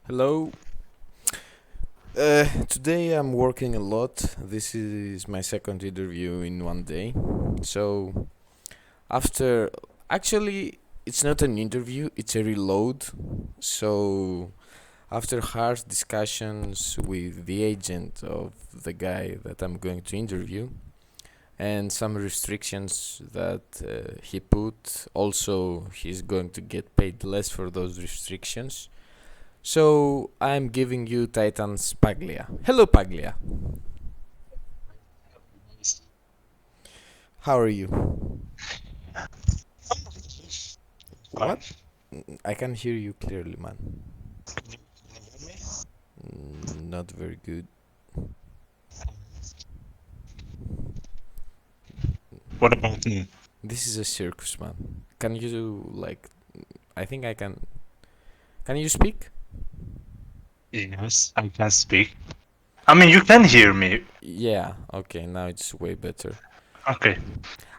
Hello. Today I'm working a lot. This is my second interview in one day. So, after. Actually, it's not an interview, it's a reload. So, after harsh discussions with the agent of the guy that I'm going to interview, and some restrictions that he put, also, he's going to get paid less for those restrictions. So I'm giving you TITANS Paglia. Hello, Paglia. How are you? What? Fine. I can hear you clearly, man. Can you hear me? Not very good. What about me? This is a circus, man. Can you like? I think I can. Can you speak? Yes, I can speak. I mean, you can hear me. Yeah. Okay. Now it's way better. Okay.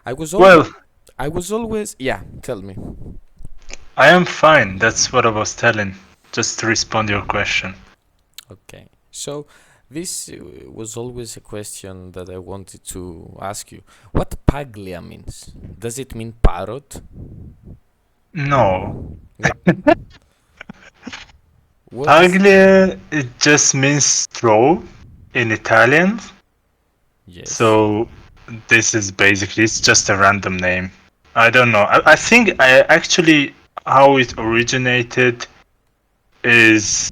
I was always. Well, I was always. Yeah. Tell me. I am fine. That's what I was telling. Just to respond to your question. Okay. So this was always a question that I wanted to ask you. What Paglia means? Does it mean parrot? No. What what is Paglia, it just means throw in Italian. Yes. So this is basically, it's just a random name. I don't know. I think I actually, how it originated is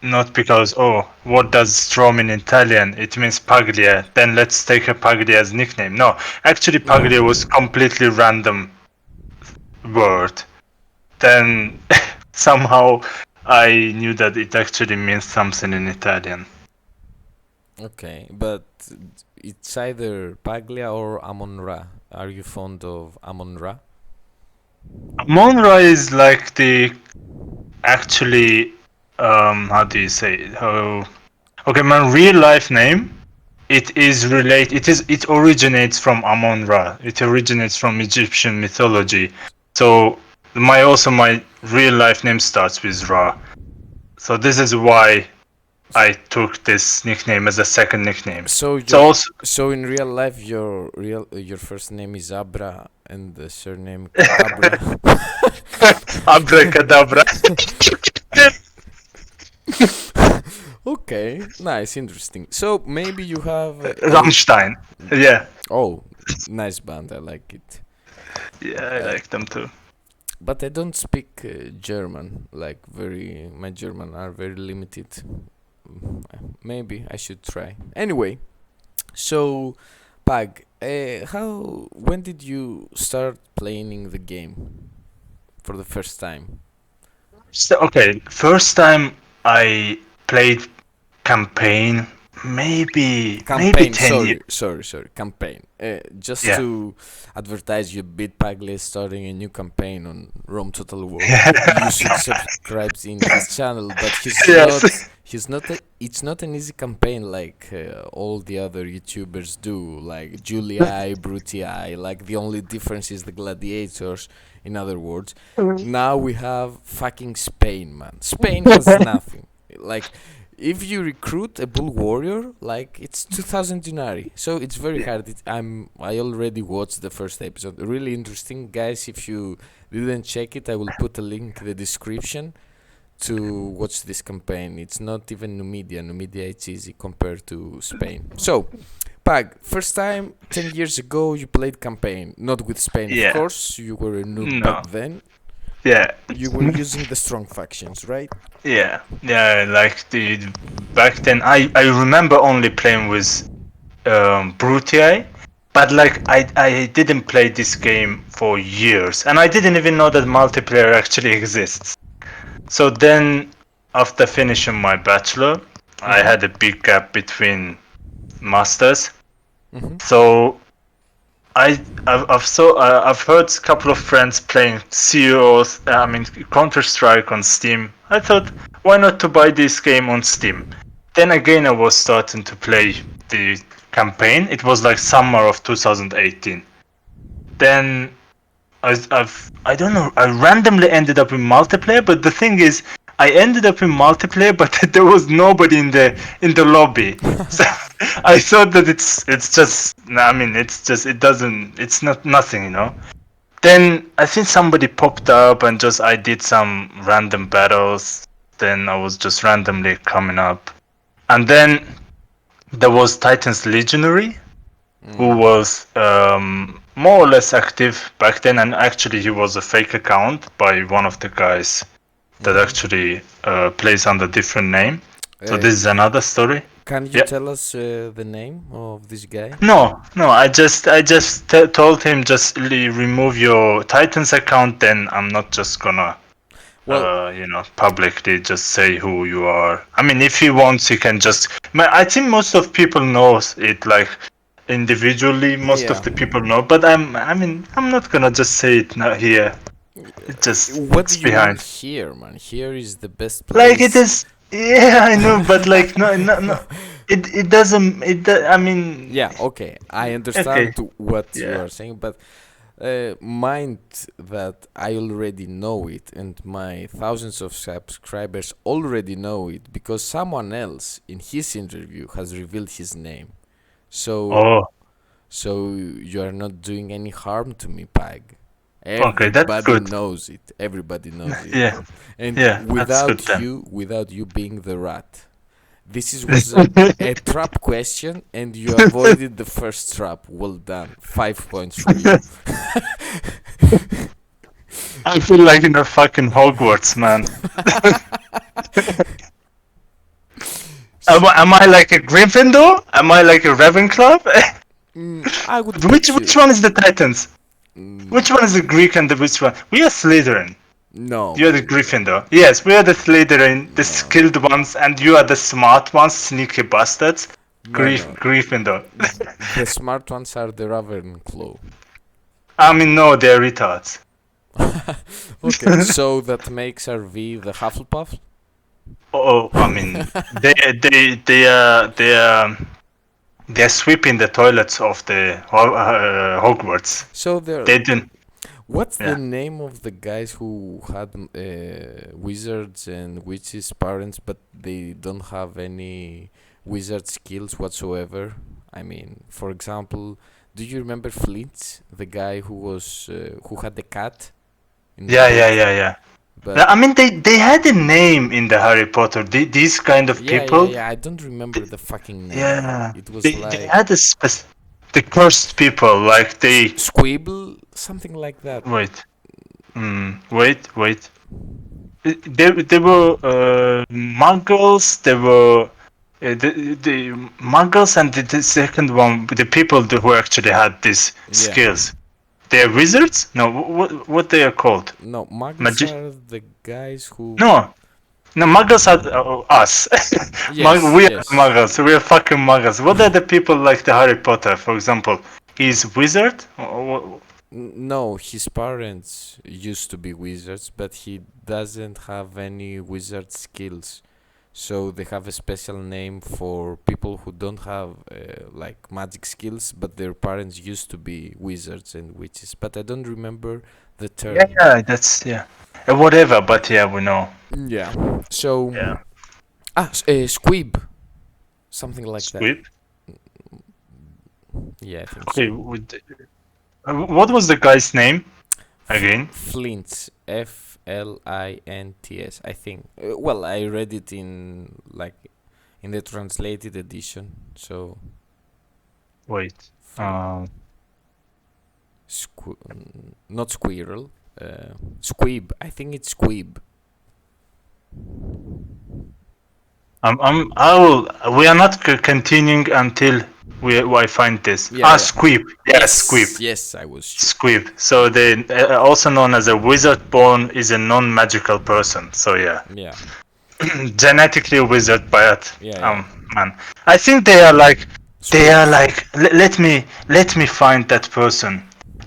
not because, oh, what does Strom in Italian? It means Paglia. Then let's take a Paglia as nickname. No, actually, Paglia was completely random word. Then somehow I knew that it actually means something in Italian. Okay, but it's either Paglia or Amon Ra. Are you fond of Amon Ra? Monra is like the actually, how do you say it? Okay, my real life name. It is relate. It originates from Amon Ra. It originates from Egyptian mythology. So my real life name starts with Ra. So this is why I took this nickname as a second nickname. So So your also so in real life your first name is Abra and the surname Cadabra. abracadabra. Okay, nice, interesting. So maybe you have a Rammstein. Yeah, oh, nice band. I like it. yeah, I Uh, like them too. but I don't speak German. Like my German are very limited. Maybe I should try. Anyway, so Pag, when did you start playing the game for the first time? So, okay, first time I played campaign, maybe Campaign, 10 years. sorry, campaign. Just Yeah. to advertise you, bit Pagli is starting a new campaign on Rome Total War. You should subscribe in his channel, but Yes. he's not it's not an easy campaign like all the other YouTubers do, like Julia, Brutii. Like the only difference is the gladiators. In other words, now we have fucking Spain, man. Spain has nothing. Like if you recruit a bull warrior, like it's 2000 dinari, so it's very Yeah. hard. I already watched the first episode, really interesting, guys. If you didn't check it, I will put a link in the description to watch this campaign. It's not even Numidia it's easy compared to Spain. So Pag, first time 10 years ago you played campaign, not with Spain of Yeah. course, you were a noob back No. then. Yeah. You were using the strong factions, right? Yeah. Yeah. Like the back then, I remember only playing with Brutii, but like I didn't play this game for years, and I didn't even know that multiplayer actually exists. So then, after finishing my bachelor, I Mm-hmm. had a big gap between masters. Mm-hmm. So I've heard a couple of friends playing COs, I mean Counter Strike on Steam. I thought, why not to buy this game on Steam? Then again, I was starting to play the campaign. It was like summer of 2018. Then I don't know. I randomly ended up in multiplayer, but the thing is, I ended up in multiplayer, but there was nobody in the lobby. So I thought that it's just. I mean, it's just it doesn't. It's not nothing, you know. Then I think somebody popped up and just I did some random battles. Then I was just randomly coming up, and then there was Titans Legionary, who was more or less active back then, and actually he was a fake account by one of the guys that actually plays under different name. So this is another story. Can you tell us the name of this guy? No. I just told him just remove your Titans account. Then I'm not just gonna, publicly just say who you are. I mean, if he wants, he can just. I think most of people knows it like individually. Most of the people know, but I'm not gonna just say it now here. It just what do you behind. mean here, man? Here is the best place. Like it is. Yeah, I know, but like no. It doesn't. I mean. Yeah. Okay, I understand what you are saying, but mind that I already know it, and my thousands of subscribers already know it because someone else in his interview has revealed his name. So, so you are not doing any harm to me, Pag. Everybody knows it. Everybody knows it. Yeah. And without you being the rat. This was a trap question, and you avoided the first trap. Well done. 5 points for you. I feel like in a fucking Hogwarts, man. Am I like a Gryffindor? Am I like a Ravenclaw? I would. Which one is the Titans? Which one is the Greek and which one? We are Slytherin. No. You're the Gryffindor. Yes, we are the Slytherin, the skilled ones, and you are the smart ones, sneaky bastards. Gryffindor. The smart ones are the Ravenclaw. I mean, no, they're retards. Okay, so that makes RV the Hufflepuff? Oh, I mean, they're sweeping the toilets of the Hogwarts. So they didn't. What's the name of the guys who had wizards and witches parents, but they don't have any wizard skills whatsoever? I mean, for example, do you remember Flint, the guy who had the cat? Yeah. But I mean, they had a name in the Harry Potter. These kind of people. Yeah. I don't remember the fucking name. Yeah. It was they had the cursed people, like they. Squibble, something like that. Wait. Wait. They were muggles. They were the muggles, and the second one, the people who actually had these skills. They are wizards? No, what they are called? No, muggles are the guys who. No, muggles are us. We are muggles. We are fucking muggles. What are the people like the Harry Potter, for example? He's wizard? No, his parents used to be wizards, but he doesn't have any wizard skills. So they have a special name for people who don't have like magic skills, but their parents used to be wizards and witches. But I don't remember the term. Yeah, that's whatever. But yeah, we know. Yeah. So squib, something like that. Yeah, I think so. What was the guy's name again? Flint. Flints, I think. Well, I read it in the translated edition. So. Wait. Not squirrel. Squib. I think it's squib. We are not continuing until I find this. Squib. Squib. Yes, I was sure. Squib. So they also known as a wizard born is a non-magical person. So yeah. Genetically a wizard, but man, I think they are like let me find that person.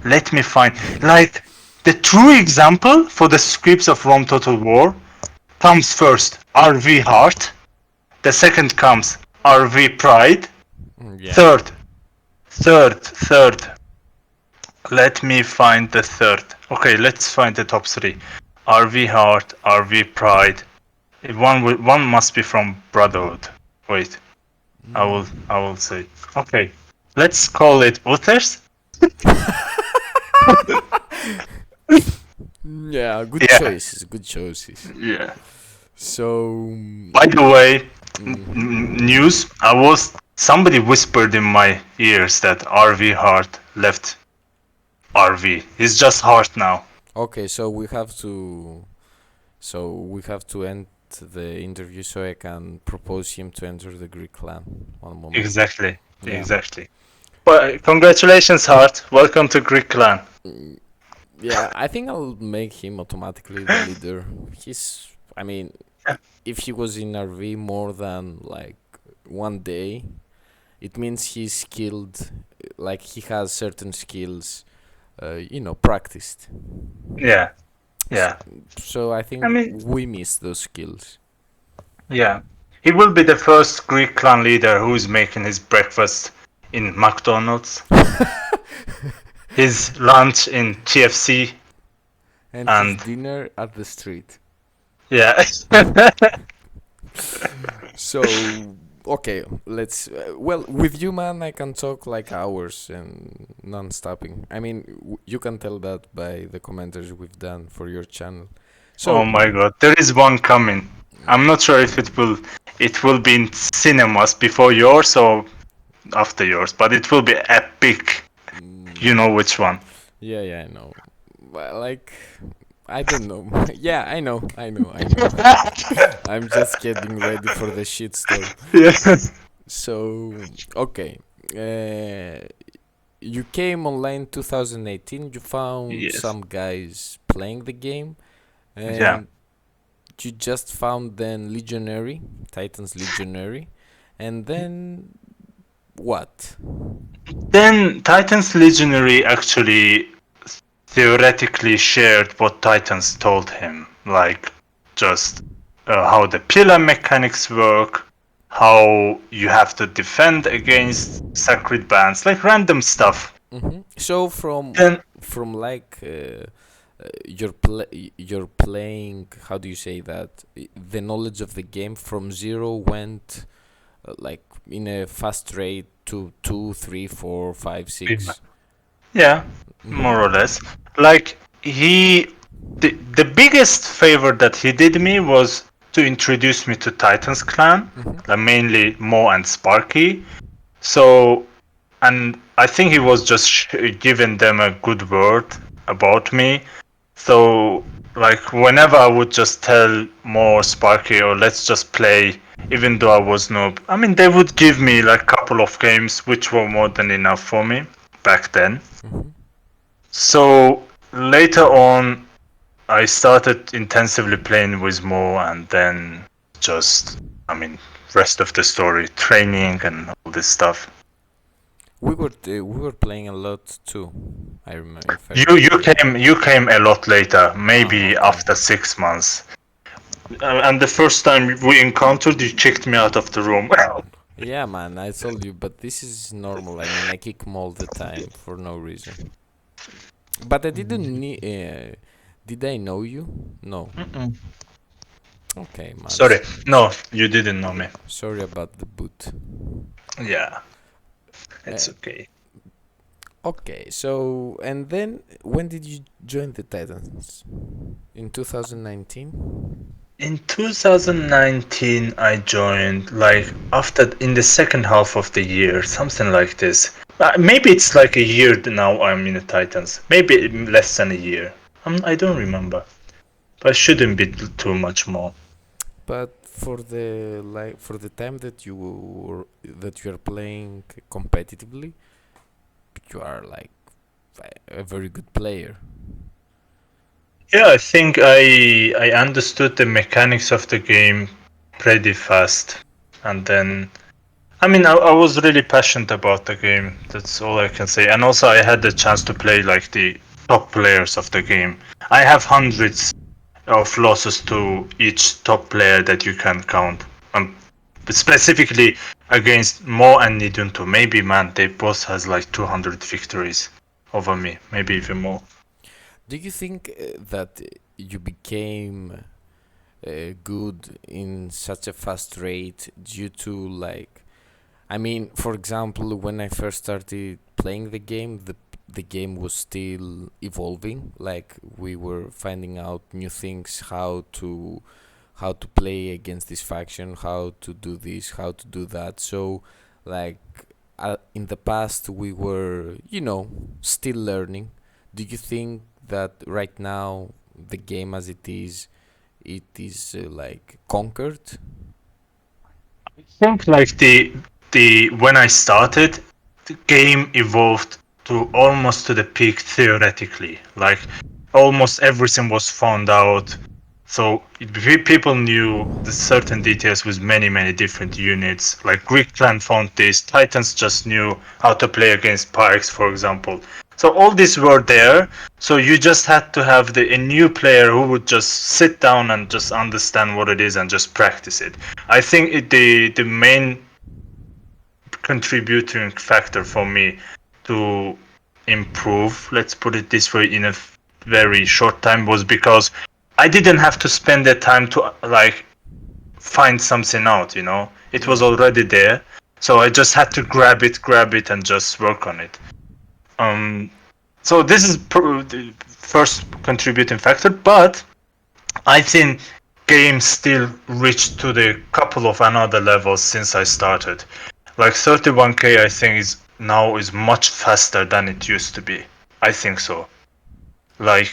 Let me find like the true example for the scripts of Rome Total War comes first RV Heart. The second comes RV Pride. Third. Let me find the third. Okay, let's find the top three. RV Heart, RV Pride, One must be from Brotherhood. Wait, I will say. Okay, let's call it Uthers. Yeah, good Yeah, choices, good choices. yeah. So, By the way, mhm. news. Somebody whispered in my ears that RV Hart left RV. He's just Hart now. Okay, so we have to end the interview so I can propose him to enter the Greek clan. One moment. Exactly, Yeah. exactly. But congratulations, Hart. Welcome to Greek clan. Mm, yeah, I think I'll make him automatically the leader. I mean, if he was in RV more than like one day, it means he's skilled, like he has certain skills, practiced. Yeah, S- yeah. So I I think mean, we miss those skills. yeah. He will be the first Greek clan leader who is making his breakfast in McDonald's, his lunch in KFC, And his and dinner at the street. yeah. So, okay, let's. Well, with you, man, I can talk like hours and non-stopping. I mean, you can tell that by the commentaries we've done for your channel. Oh So, my god, there is one coming. I'm not sure if it will be in cinemas before yours or after yours, but it will be epic. You mm, know which one. yeah, yeah, I know. Well, like, I don't know. Yeah, I know. I'm just getting ready for the shitstorm. Yeah. So, okay. Uh, you came online 2018. You found Yes. some guys playing the game, Yeah. and you just found then Legionary, Titans Legionary, and then what? Then Titans Legionary actually theoretically shared what Titans told him, like just how the pillar mechanics work, how you have to defend against sacred bands, like random stuff. So from Then from like you're playing. How do you say that? The knowledge of the game from zero went like in a fast rate to two, three, four, five, six. yeah, more or Mm-hmm. less. Like the biggest favor that he did me was to introduce me to Titans clan, Mm-hmm. like mainly Mo and Sparky. So, and I think he was just giving them a good word about me. So, like whenever I would just tell Mo or Sparky, or let's just play, even though I was noob, I mean they would give me like a couple of games, which were more than enough for me back then. Mm-hmm. So later on, I started intensively playing with Mo, and then just, I mean, rest of the story, training and all this stuff. We were playing a lot too. I remember if I You you remember. came you came a lot later, Ah, maybe okay. after 6 months. And the first time we encountered, you kicked me out of the room. Yeah, man, I told you, but this is normal. I mean, I kick him all the time for no reason. But I didn't need. Did I know you? No. Mm-mm. Okay, man. Sorry, no, you didn't know me. Sorry about the boot. Yeah, Uh, it's okay. okay, so and then when did you join the Titans? In 2019. In 2019, I joined like after in the second half of the year, something like this. Maybe it's like a year now. I'm in the Titans. Maybe less than a year. I don't remember, but it shouldn't be too much more. But for the time that you are playing competitively, you are like a very good player. Yeah, I think I understood the mechanics of the game pretty fast, and then I mean I was really passionate about the game. That's all I can say. And also I had the chance to play like the top players of the game. I have hundreds of losses to each top player that you can count. But specifically against Mo and Nidunto. Maybe man, they both has like 200 victories over me, maybe even more. Do you think that you became good in such a fast rate due to like, I mean, for example, when I first started playing the game was still evolving. Like we were finding out new things, how to play against this faction, how to do this, how to do that. So, like in the past, we were, still learning. Do you think that right now the game as it is like conquered? I think like the when I started, the game evolved to almost to the peak theoretically. Like almost everything was found out. So people knew the certain details with many different units. Like Greek clan found this. Titans just knew how to play against Pikes, for example. So all these were there. So you just had to have a new player who would just sit down and just understand what it is and just practice it. I think the main contributing factor for me to improve, let's put it this way, in a very short time was because I didn't have to spend the time to like find something out, you know. It was Yeah. already there. So I just had to grab it and just work on it. Um so this is the first contributing factor, but I think games still reached to the couple of another levels since I started. Like 31K, I think is much faster than it used to be. I think so. Like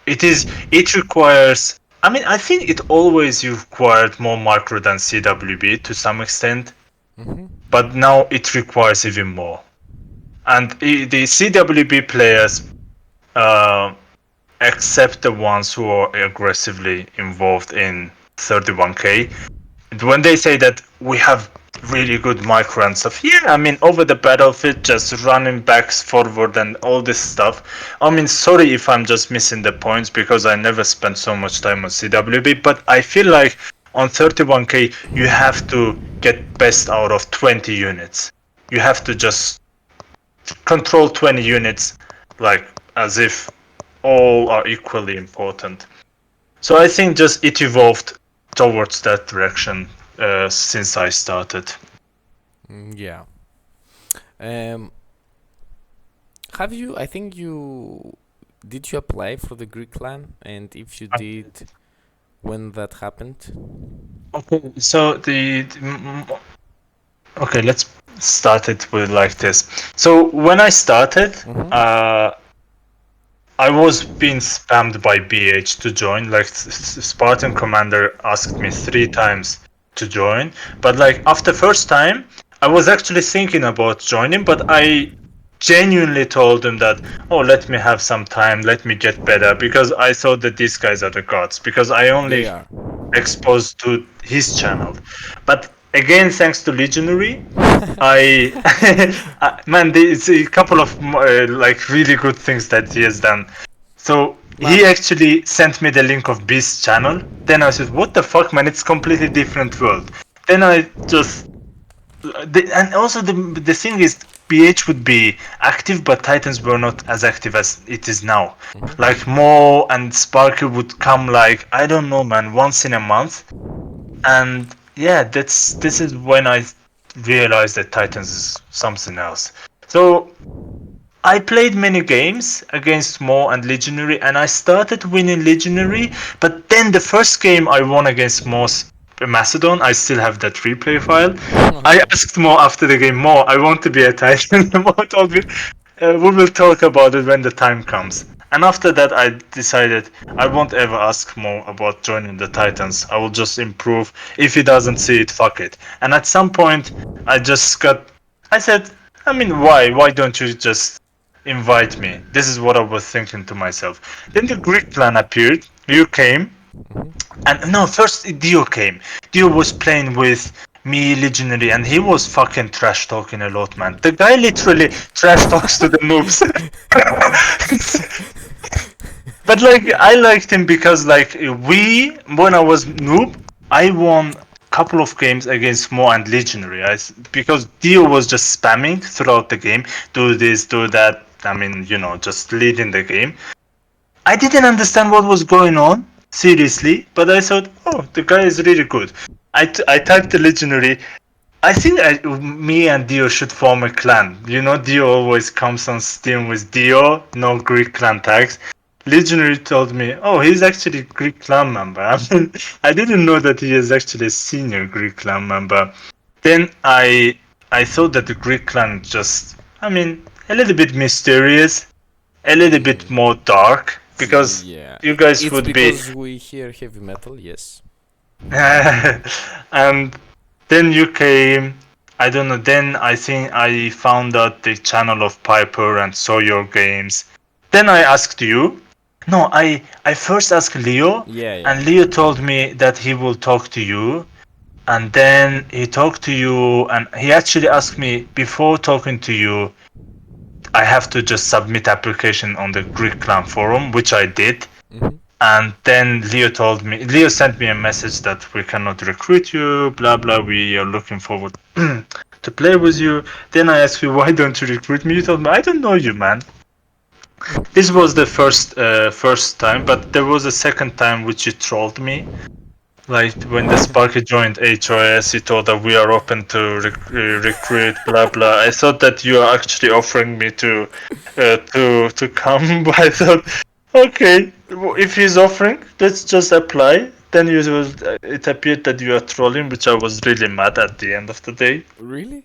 it requires. I mean, I think it always required more macro than CWB to some extent, Mm-hmm. but now it requires even more. And the CWB players, uh, except the ones who are aggressively involved in 31K, when they say that we have really good micro and stuff, yeah, I mean, over the battlefield, just running backs forward and all this stuff. I mean, sorry if I'm just missing the points because I never spent so much time on CWB, but I feel like on 31K, you have to get best out of 20 units. You have to just control 20 units, like as if all are equally important. So I think just it evolved towards that direction since I started. Yeah. Um, have you? I think you did. You apply for the Greek clan, and if you did, when that happened? Okay, so okay, let's start it with like this. So when I started, Mm-hmm. uh, I was being spammed by BH to join. Like Spartan Commander asked me 3 times to join, but like after first time, I was actually thinking about joining, but I genuinely told him that, oh, let me have some time, let me get better, because I thought that these guys are the gods, because I They only are. exposed to his channel. But again, thanks to Legionary, I, man, it's a couple of like really good things that he has done. So he Man. actually sent me the link of Beast's channel. Then I said, "What the fuck, man? It's completely different world." Then I just and also the thing is, BH would be active, but Titans were not as active as it is now. Like Mm-hmm. Mo and Sparky would come like I don't know, man, once in a month, and yeah, this is when I realized that Titans is something else. So I played many games against Mo and Legionary, and I started winning Legionary. But then the first game I won against Mo's Macedon, I still have that replay file. I Okay. asked Mo after the game, Mo, I want to be a Titan. Mo told me, we will talk about it when the time comes. And after that, I decided I won't ever ask Mo about joining the Titans. I will just improve. If he doesn't see it, fuck it. And at some point, I just got. I said, I mean, why? Why don't you just invite me? This is what I was thinking to myself. Then the Greek clan appeared. You came. Mm-hmm. And no, first Dio came. Dio was playing with me, Legionary, and he was fucking trash talking a lot, man. The guy literally trash talks to the noobs. But like, I liked him because like when I was noob, I won couple of games against Mo and Legionary. Because Dio was just spamming throughout the game, do this, do that. I mean, just leading the game. I didn't understand what was going on. seriously, but I thought, oh, the guy is really good. I typed the legendary. I think me and Dio should form a clan. You know, Dio always comes on Steam with Dio, no Greek clan tags. Legendary told me, oh, he's actually a Greek clan member. I mean, I didn't know that he is actually a senior Greek clan member. Then I thought that the Greek clan just, I mean, a little bit mysterious, a little bit Mm, more dark, because yeah, you guys it's would be. because we hear heavy metal. Yes. And then you came. I don't know. Then I think I found out the channel of Piper and saw your games. Then I asked you. No, I first asked Leo, Yeah, yeah. and Leo told me that he will talk to you. And then he talked to you, and he actually asked me before talking to you. I have to just submit application on the Greek Clan forum, which I did. Hmm. And then Leo sent me a message that we cannot recruit you, blah blah. We are looking forward to play with you. Then I asked you, why don't you recruit me? You told me, I don't know you, man. This was the first time, but there was a second time which you trolled me. Like when the Sparky joined HOS, he told that we are open to recruit, blah blah. I thought that you are actually offering me to come, but I thought, okay, if he's offering, let's just apply. Then it appeared that you are trolling, which I was really mad at the end of the day. Really?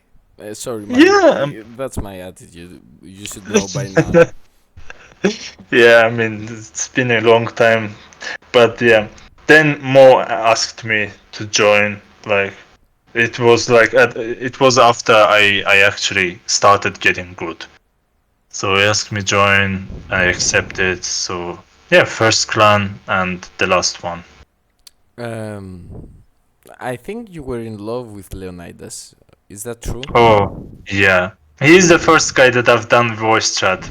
Sorry, Yeah, that's my attitude. You should know by now. yeah. I mean, it's been a long time, but yeah. Then Mo asked me to join. Like it was after I actually started getting good. So he asked me join. I accepted. So yeah, first clan and the last one. Um, I think you were in love with Leonidas. Is that true? Oh yeah, he's the first guy that I've done voice chat.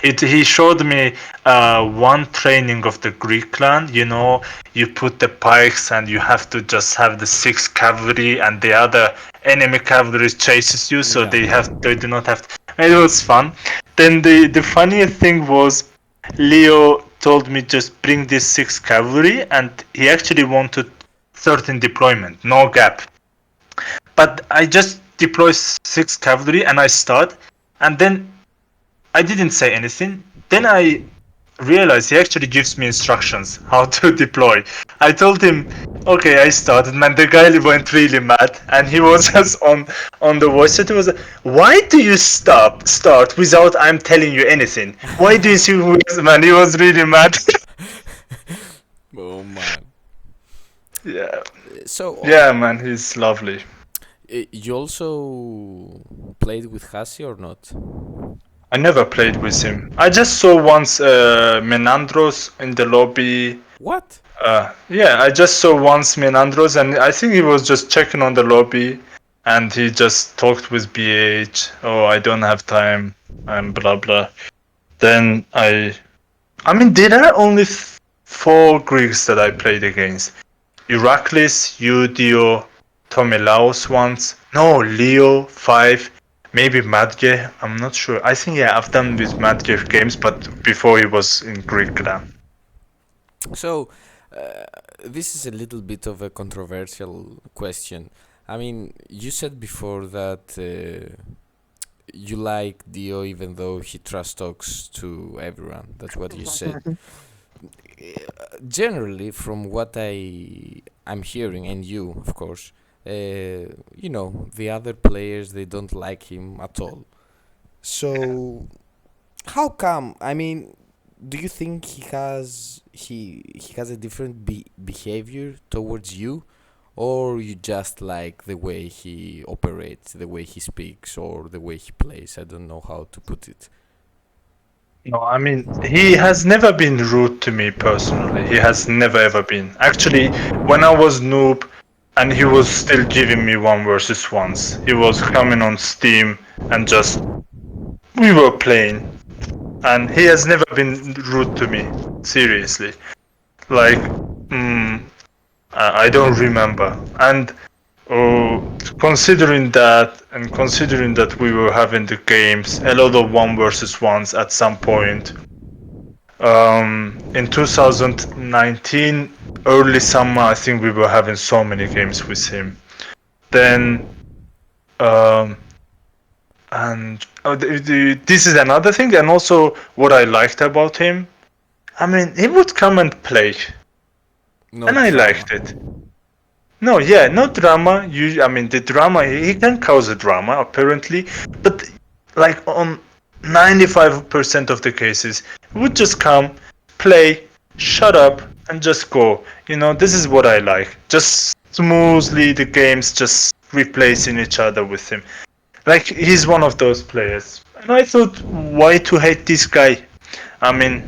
He showed me one training of the Greek clan. You know, you put the pikes and you have to just have the 6 cavalry and the other enemy cavalry chases you, so Yeah. they do not have. It was fun. Then the funniest thing was Leo told me just bring this 6 cavalry, and he actually wanted certain deployment, no gap. But I just deploy 6 cavalry and I start, and then I didn't say anything. Then I realized he actually gives me instructions how to deploy. I told him, okay, I started, man. The guy went really mad, and he was just on the voice chat. He was, why do you start without I'm telling you anything? Why do you see, man? He was really mad. Oh man. Yeah, So, yeah, man. He's lovely. you also played with Hasi or not? I never played with him. I just saw once Menandros in the lobby. What? Yeah, I just saw once Menandros, and I think he was just checking on the lobby, and he just talked with BH. Oh, I don't have time, and blah blah. Then I mean, there are only 4 Greeks that I played against: Iraklis, Eudio, Tomilaos once. No, Leo 5. Maybe Madge, I'm not sure. I think yeah, I've done with Madge games, but before he was in Greek clan. So, this is a little bit of a controversial question. I mean, you said before that you like Dio even though he trash talks to everyone. That's what you said. Generally, from what I'm hearing, and you, of course, the other players they don't like him at all. So, how come? I mean, do you think he has a different behavior towards you, or you just like the way he operates, the way he speaks, or the way he plays? I don't know how to put it. No, I mean, he has never been rude to me personally. He has never ever been. Actually, when I was noob and he was still giving me 1 versus 1s, he was coming on Steam and just, we were playing. And he has never been rude to me, seriously. Like, I don't remember. And considering that, and considering that we were having the games, a lot of 1 versus 1s at some point, In 2019, early summer, I think we were having so many games with him. Then, um, and this is another thing, and also what I liked about him. I mean, he would come and play, No and I drama. liked it. No, yeah, no drama. I mean, the drama, he can cause a drama, apparently, but like on 95% of the cases, he would just come, play, shut up, and just go. This is what I like. Just smoothly, the games just replacing each other with him. Like, he's one of those players. And I thought, why to hate this guy? I mean,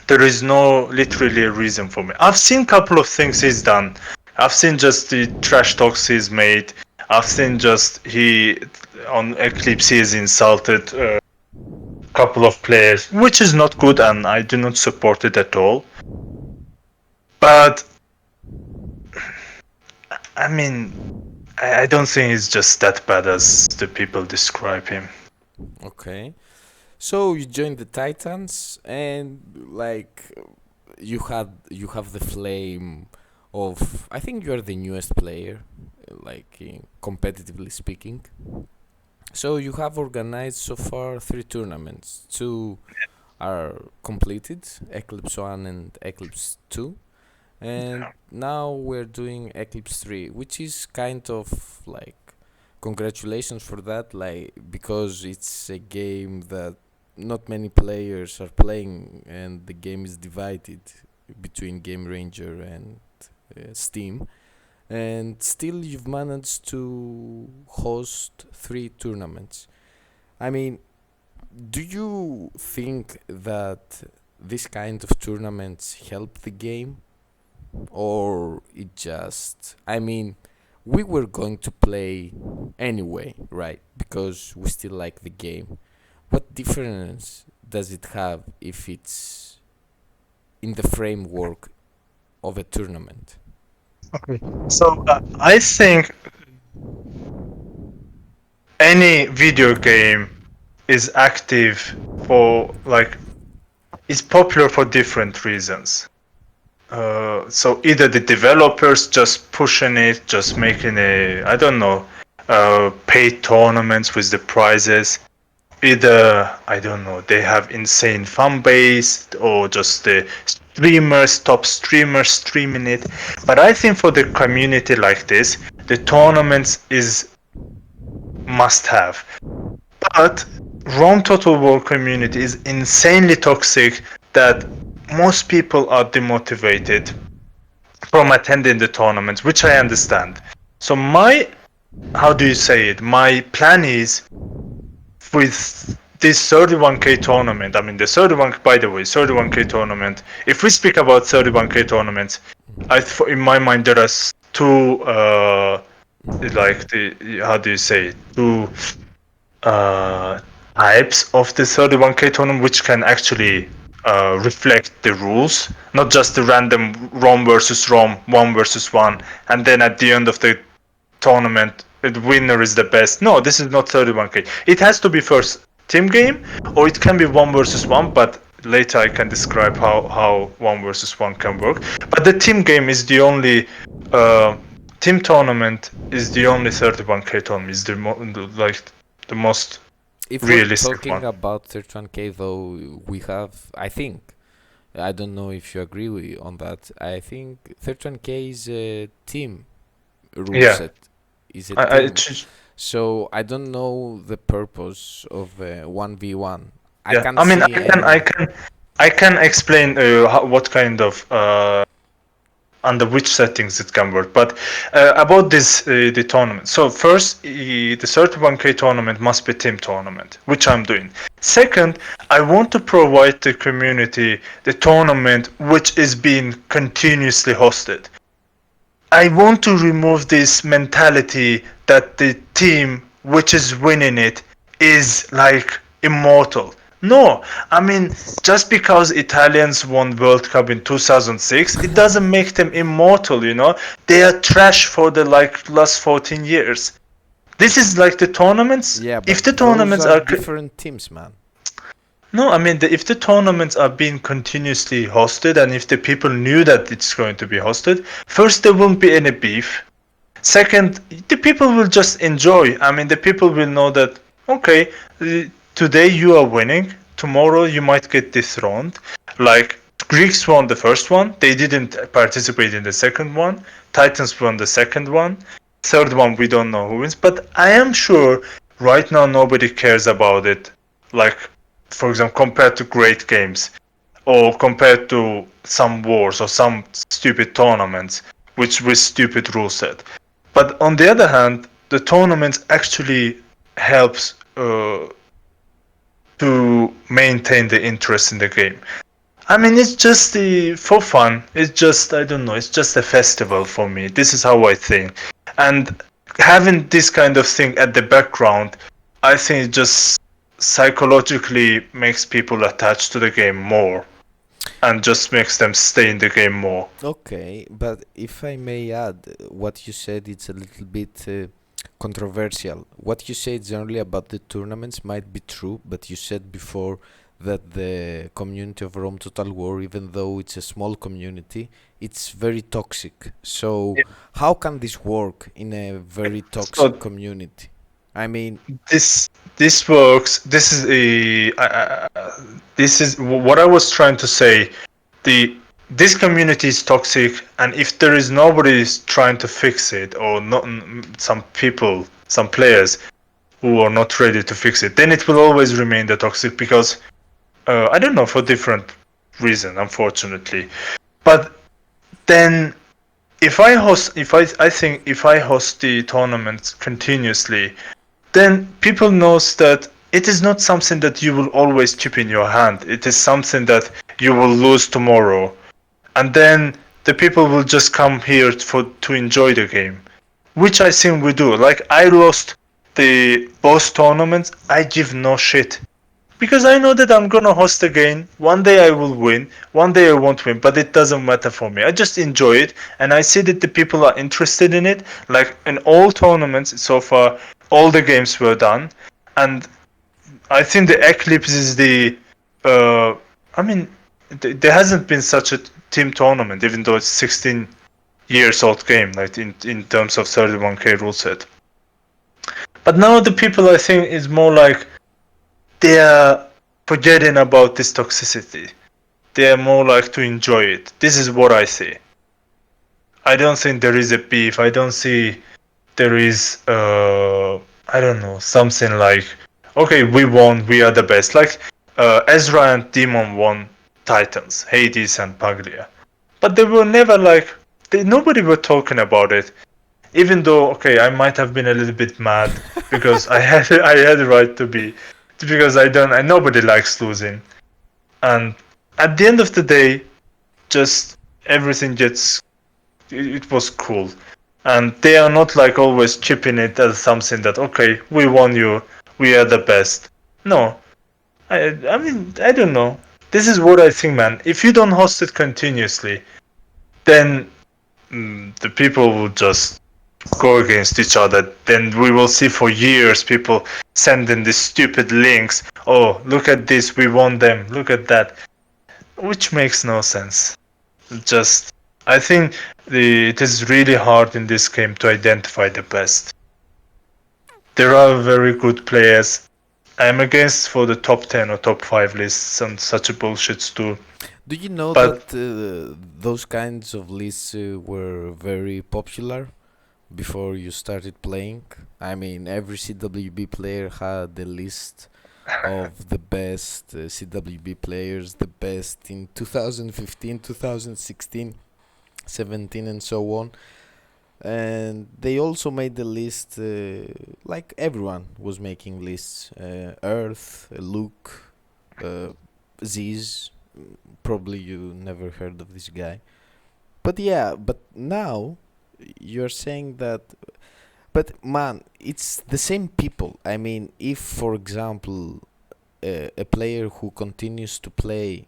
there is no literally a reason for me. I've seen a couple of things he's done. I've seen just the trash talks he's made. I've seen just he on Eclipse he has insulted a couple of players, which is not good, and I do not support it at all. But I mean, I don't think he's just that bad as the people describe him. Okay. So you joined the Titans, and like you have the flame of, I think you are the newest player, like competitively speaking. So you have organized so far 3 tournaments. 2 are completed, Eclipse 1 and Eclipse 2. And now we're doing Eclipse 3, which is kind of like congratulations for that, like, because it's a game that not many players are playing, and the game is divided between Game Ranger and Steam. And still you've managed to host 3 tournaments. I mean, do you think that this kind of tournaments help the game, or it just, I mean, we were going to play anyway, right? Because we still like the game. What difference does it have if it's in the framework of a tournament? Okay. So I think any video game is active for like is popular for different reasons. So either the developers just pushing it, just making I don't know, paid tournaments with the prizes. Either, I don't know, they have insane fan base, or just the streamers, top streamers streaming it. But I think for the community like this, the tournaments is must have. But Rome Total War community is insanely toxic that most people are demotivated from attending the tournaments, which I understand. So how do you say it? My plan is with this 31k tournament. I mean, the 31, by the way, 31k tournament. If we speak about 31k tournaments, in my mind there are two, like how do you say it? Two types of the 31k tournament, which can actually reflect the rules, not just the random Rome versus Rome, 1 versus 1, and then at the end of the tournament, the winner is the best. No, this is not 31k. It has to be first team game, or it can be 1 versus 1, but later I can describe how 1 versus 1 can work. But the team game is the only team tournament is the only 31k tournament. Is the most If we're realistic talking one. about 31k, though, we have, I think, I don't know if you agree on that. I think 31k is a team rule Yeah, set. Is a I team. So I don't know the purpose of 1v1. I yeah. can't I mean, see any. I can explain what kind of under which settings it can work. But about the tournament. So first, the 31k tournament must be team tournament, which I'm doing. Second, I want to provide the community the tournament which is being continuously hosted. I want to remove this mentality that the team which is winning it is like immortal. No, I mean, just because Italians won World Cup in 2006, it doesn't make them immortal. They are trash for the last 14 years. This is like the tournaments. Yeah, If but the those tournaments are are different teams, man. No, I mean, if the tournaments are being continuously hosted and if the people knew that it's going to be hosted, first, there won't be any beef. Second, the people will just enjoy. I mean, the people will know that, okay, today you are winning, tomorrow you might get dethroned. Like, Greeks won the first one, they didn't participate in the second one. Titans won the second one. Third one, we don't know who wins, but I am sure right now nobody cares about it. Like, for example, compared to great games or compared to some wars or some stupid tournaments, which with stupid rule set. But on the other hand, the tournaments actually helps to maintain the interest in the game. I mean, it's just for fun. It's just, I don't know. It's just a festival for me. This is how I think, and having this kind of thing at the background, I think it just psychologically makes people attached to the game more, and just makes them stay in the game more. Okay, but if I may add, what you said it's a little bit controversial. What you said generally about the tournaments might be true, but you said before that the community of Rome Total War, even though it's a small community, it's very toxic. So Yeah. how can this work in a very toxic So community? I mean, this works. This is this is what I was trying to say. The This community is toxic, and if there is nobody is trying to fix it, or not, some people, some players who are not ready to fix it, then it will always remain the toxic because I don't know, for different reason, unfortunately. But then if I host, I think if I host the tournaments continuously, then people knows that it is not something that you will always keep in your hand. It is something that you will lose tomorrow, and then the people will just come here to enjoy the game, which I think we do. Like, I lost the both tournaments, I give no shit because I know that I'm gonna host again. One day I will win, one day I won't win, but it doesn't matter for me. I just enjoy it, and I see that the people are interested in it. Like, in all tournaments so far, all the games were done, and I think the Eclipse is the. I mean, there hasn't been such a team tournament, even though it's 16 years old game, like in terms of 31k rule set. But now the people, I think, is more like they are forgetting about this toxicity. They are more like to enjoy it. This is what I see. I don't think there is a beef. I don't see there is I don't know, something like, okay, we won, we are the best. Like, Ezra and Demon won Titans, Hades and Paglia, but they were never like, nobody were talking about it. Even though, okay, I might have been a little bit mad because I had the right to be, because nobody likes losing, and at the end of the day, just everything gets, it was cool, and they are not like always chipping it as something that, okay, we won you, we are the best. No, I mean, I don't know. This is what I think, man. If you don't host it continuously, then the people will just go against each other. Then we will see for years people sending these stupid links. Oh, look at this, we won them. Look at that, which makes no sense. Just, I think it is really hard in this game to identify the best. There are very good players. I'm against for the top 10 or top 5 lists and such a bullshits too. do you know But that those kinds of lists were very popular before you started playing? I mean, every CWB player had a list of the best CWB players, the best in 2015, 2016, 17, and so on. And they also made the list, like everyone was making lists. Earth, Luke, uh, Ziz. Probably you never heard of this guy. But yeah, but now you're saying that. But man, it's the same people. I mean, if for example, a player who continues to play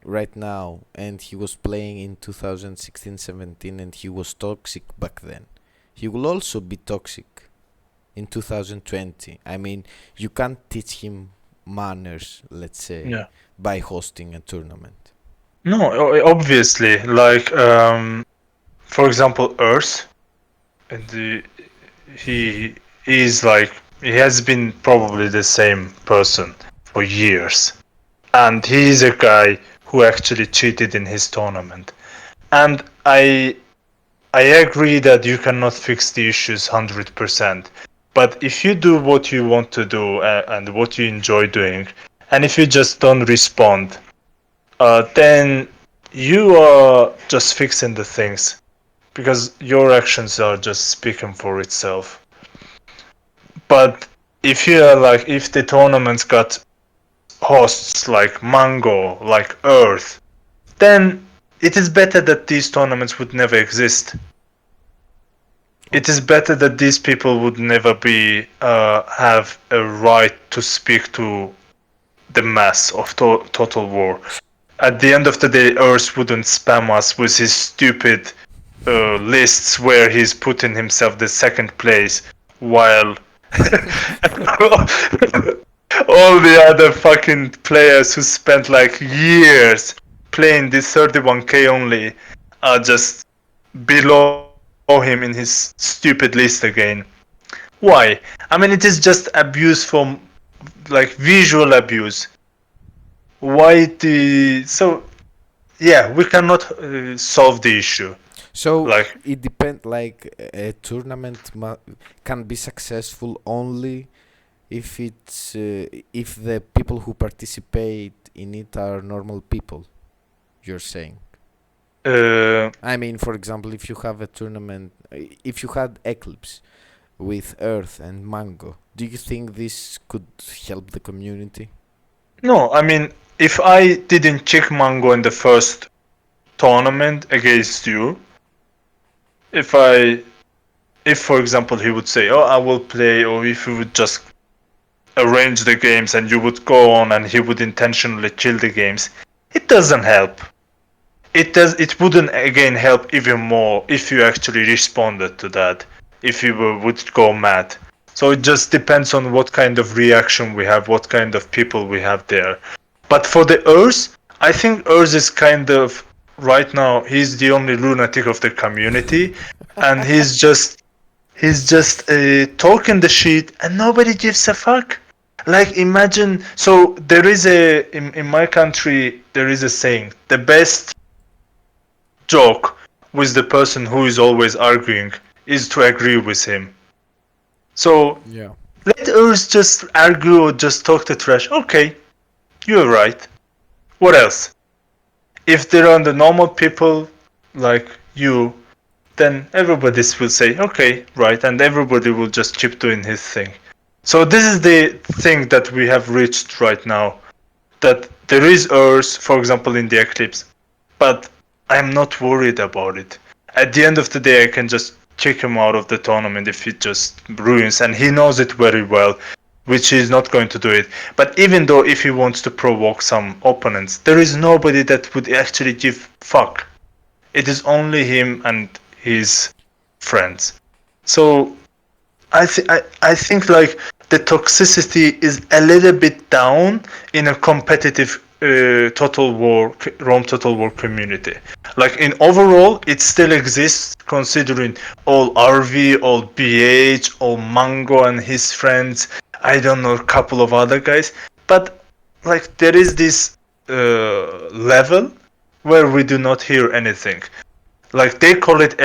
right now and he was playing in 2016-17 and he was toxic back then, he will also be toxic in 2020. I mean, you can't teach him manners, let's say, Yeah. by hosting a tournament? No, obviously, like for example, Earth, and he is like he has been probably the same person for years, and he is a guy who actually cheated in his tournament. And I agree that you cannot fix the issues 100%. But if you do what you want to do and what you enjoy doing, and if you just don't respond, then you are just fixing the things because your actions are just speaking for itself. But if you are like, if the tournaments got hosts like Mango, like Earth, then it is better that these tournaments would never exist. It is better that these people would never be have a right to speak to the mass of Total War. At the end of the day, Earth wouldn't spam us with his stupid lists where he's putting himself the second place while all the other fucking players who spent like years playing this 31k only are just below him in his stupid list again. Why? I mean, it is just abuse from like visual abuse. Why the so yeah, we cannot solve the issue. So Like it depends. Like a tournament can be successful only if it's if the people who participate in it are normal people. You're saying. uh, I mean, for example, if you have a tournament, if you had Eclipse with Earth and Mango, do you think this could help the community? no, I mean, if I didn't check Mango in the first tournament against you, if I if for example he would say, "Oh, I will play," or if he would just arrange the games and you would go on and he would intentionally kill the games, it doesn't help. It wouldn't again help even more if you actually responded to that, if you would go mad. So it just depends on what kind of reaction we have, what kind of people we have there. But for the Earth, I think Earth is kind of right now he's the only lunatic of the community, and he's just talking the shit and nobody gives a fuck. Like imagine, so there is in my country there is a saying: the best joke with the person who is always arguing is to agree with him. So Yeah. let us just argue or just talk the trash. Okay, you're right. What else? If there are the normal people like you, then everybody will say, okay, right, and everybody will just keep doing his thing. So this is the thing that we have reached right now. That there is Earth, for example, in the eclipse, but I'm not worried about it. At the end of the day, I can just kick him out of the tournament if he just ruins, and he knows it very well, which he's not going to do it. But even though if he wants to provoke some opponents, there is nobody that would actually give fuck. It is only him and his friends. So I think like the toxicity is a little bit down in a competitive Rome Total War community. Like in overall, it still exists considering all RV, all BH, all Mango and his friends. I don't know, a couple of other guys, but like there is this level where we do not hear anything. Like they call it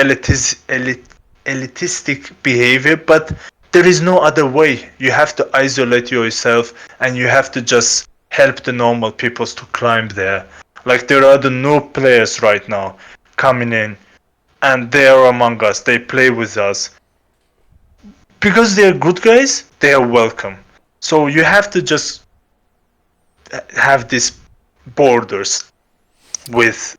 elitistic behavior, but there is no other way. You have to isolate yourself and you have to just help the normal peoples to climb there. Like there are the new players right now coming in and they are among us. They play with us. Because they are good guys, they are welcome. So you have to just have these borders with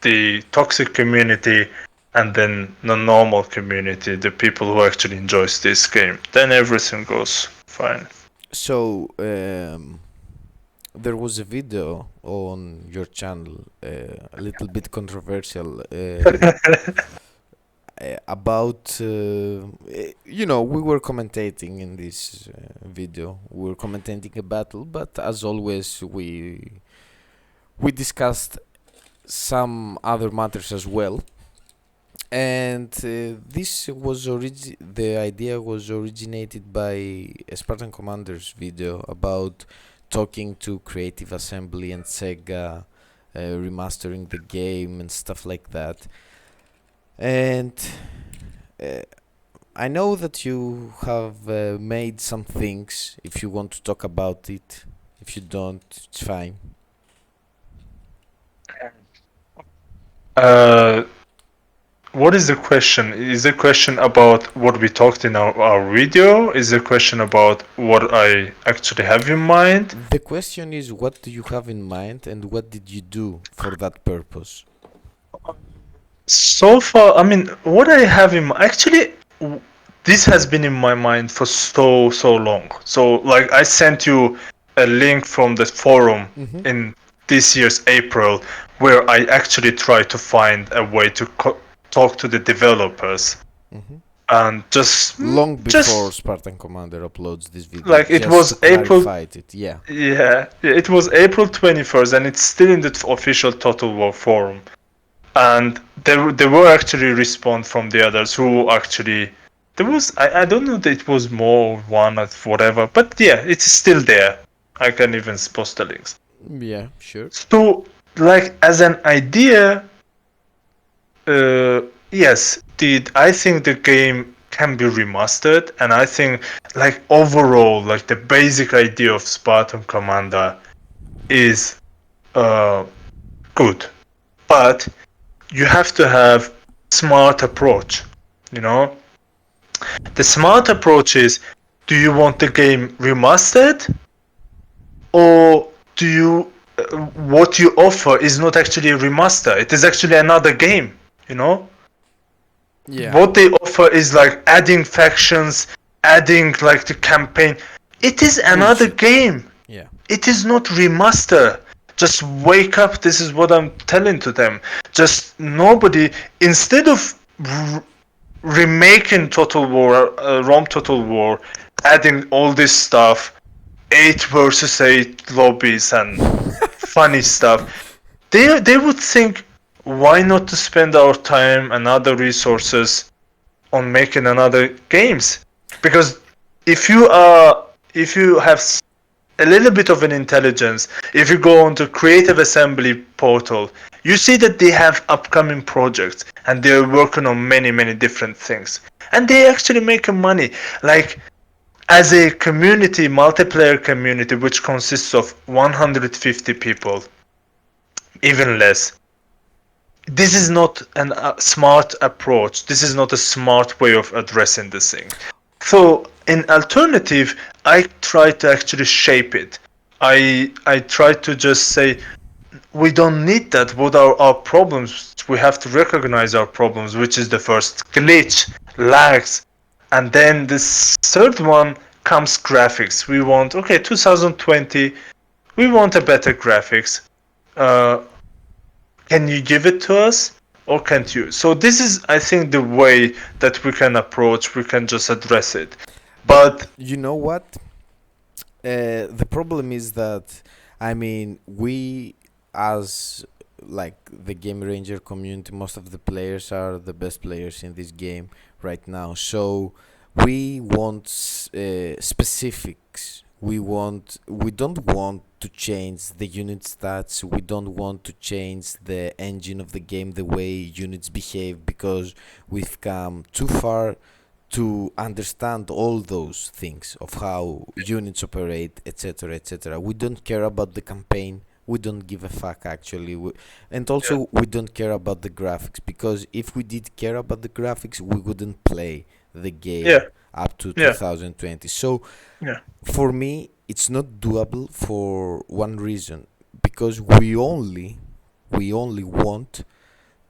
the toxic community and then the normal community, the people who actually enjoys this game, then everything goes fine. So there was a video on your channel, a little bit controversial. about we were commentating in this video. We were commentating a battle, but as always, we discussed some other matters as well. And the idea was originated by a Spartan Commander's video about talking to Creative Assembly and Sega, remastering the game and stuff like that. And I know that you have made some things. If you want to talk about it, if you don't, it's fine. Uh, what is the question? Is the question about what we talked in our video? Is the question about what I actually have in mind? The question is, what do you have in mind, and what did you do for that purpose? So far, I mean, what I have in mind, actually, this has been in my mind for so long. So, like, I sent you a link from the forum in this year's April, where I actually tried to find a way to talk to the developers, and just long before Spartan Commander uploads this video, like it was April. Yeah, It was April 21st, and it's still in the official Total War forum. And there were actually response from the others who actually there was I don't know that it was more one or whatever, but yeah, it's still there. I can even post the links. Yeah, sure. So, like, as an idea, yes, I think the game can be remastered, and I think, like, overall, like, the basic idea of Spartan Commander is good, but you have to have smart approach. The smart approach is, do you want the game remastered, or do you what you offer is not actually a remaster, it is actually another game. Yeah. What they offer is like adding factions, adding like the campaign. It is another game. Yeah. It is not remaster. Just wake up. This is what I'm telling to them. Just nobody, instead of remaking Total War, Rome Total War, adding all this stuff, 8 versus 8 lobbies and funny stuff, they would think, why not to spend our time and other resources on making another games? Because if you have a little bit of an intelligence, if you go onto Creative Assembly portal, you see that they have upcoming projects and they're working on many different things, and they actually make money. Like, as a community, multiplayer community, which consists of 150 people, even less, this is not a smart approach. This is not a smart way of addressing this thing. So, in alternative, I try to actually shape it. I try to just say, we don't need that. What are our problems? We have to recognize our problems, which is the first glitch, lags, and then this third one comes graphics. We want, 2020, we want a better graphics. Can you give it to us, or can't you? So this is, I think, the way that we can just address it. But you know what? The problem is that, I mean, we, as like the Game Ranger community, most of the players are the best players in this game right now. So we want specifics. We don't want to change the unit stats. We don't want to change the engine of the game, the way units behave, because we've come too far to understand all those things of how units operate, etc., etc. We don't care about the campaign. We don't give a fuck, actually. And also, we don't care about the graphics, because if we did care about the graphics, we wouldn't play the game up to 2020. So for me, it's not doable for one reason, because we only want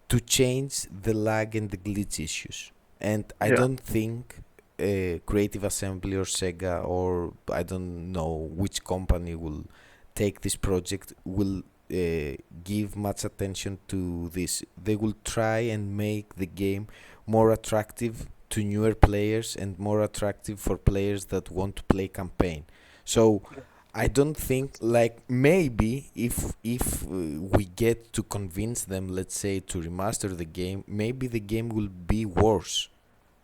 to change the lag and the glitch issues. And I don't think Creative Assembly or Sega, or I don't know which company will take this project, will give much attention to this. They will try and make the game more attractive to newer players and more attractive for players that want to play campaign. So I don't think, like, maybe if we get to convince them, let's say, to remaster the game, maybe the game will be worse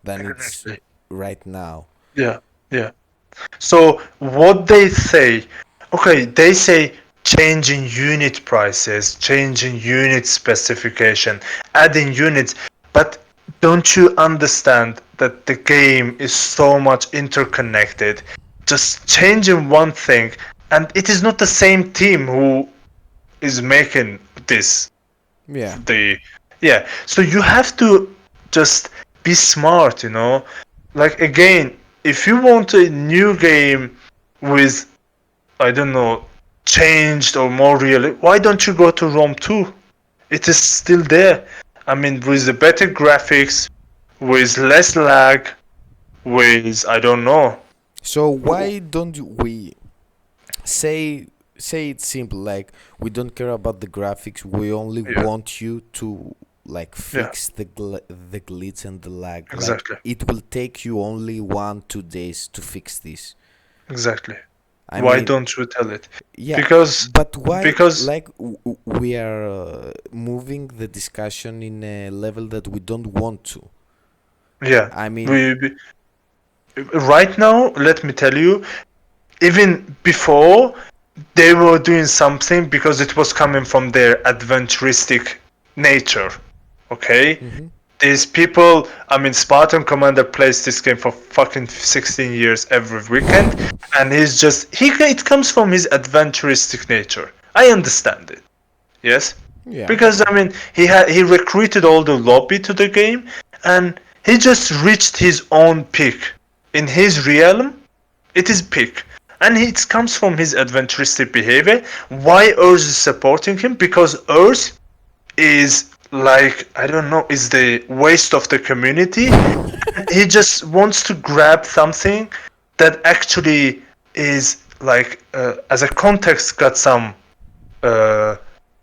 than it's Exactly. right now. Yeah, yeah. So what they say, okay, they say changing unit prices, changing unit specification, adding units, but don't you understand that the game is so much interconnected? Just changing one thing, and it is not the same team who is making this. Yeah. The Yeah, so you have to just be smart, like again, if you want a new game with, I don't know, changed or more real, why don't you go to Rome 2? It is still there. I mean, with the better graphics, with less lag, with, I don't know. So why don't we say it's simple, like, we don't care about the graphics, we only Yeah, want you to, like, yeah, fix the glitch and the lag. Like, exactly, it will take you only 1-2 days to fix this. exactly. I Why mean, don't you tell it? yeah, Because, but why, because, like, we are moving the discussion in a level that we don't want to. yeah, I mean, we right now, let me tell you, even before, they were doing something because it was coming from their adventuristic nature. Okay? mhm. These people, I mean, Spartan Commander plays this game for fucking 16 years every weekend, and he's just, it comes from his adventuristic nature. I understand it. Yes? Yeah. Because, I mean, he recruited all the lobby to the game, and he just reached his own peak. In his realm, it is peak. And it comes from his adventuristic behavior. Why Earth is supporting him? Because Earth is, like, I don't know, is the waste of the community. He just wants to grab something that actually is, like, as a context, got some, uh,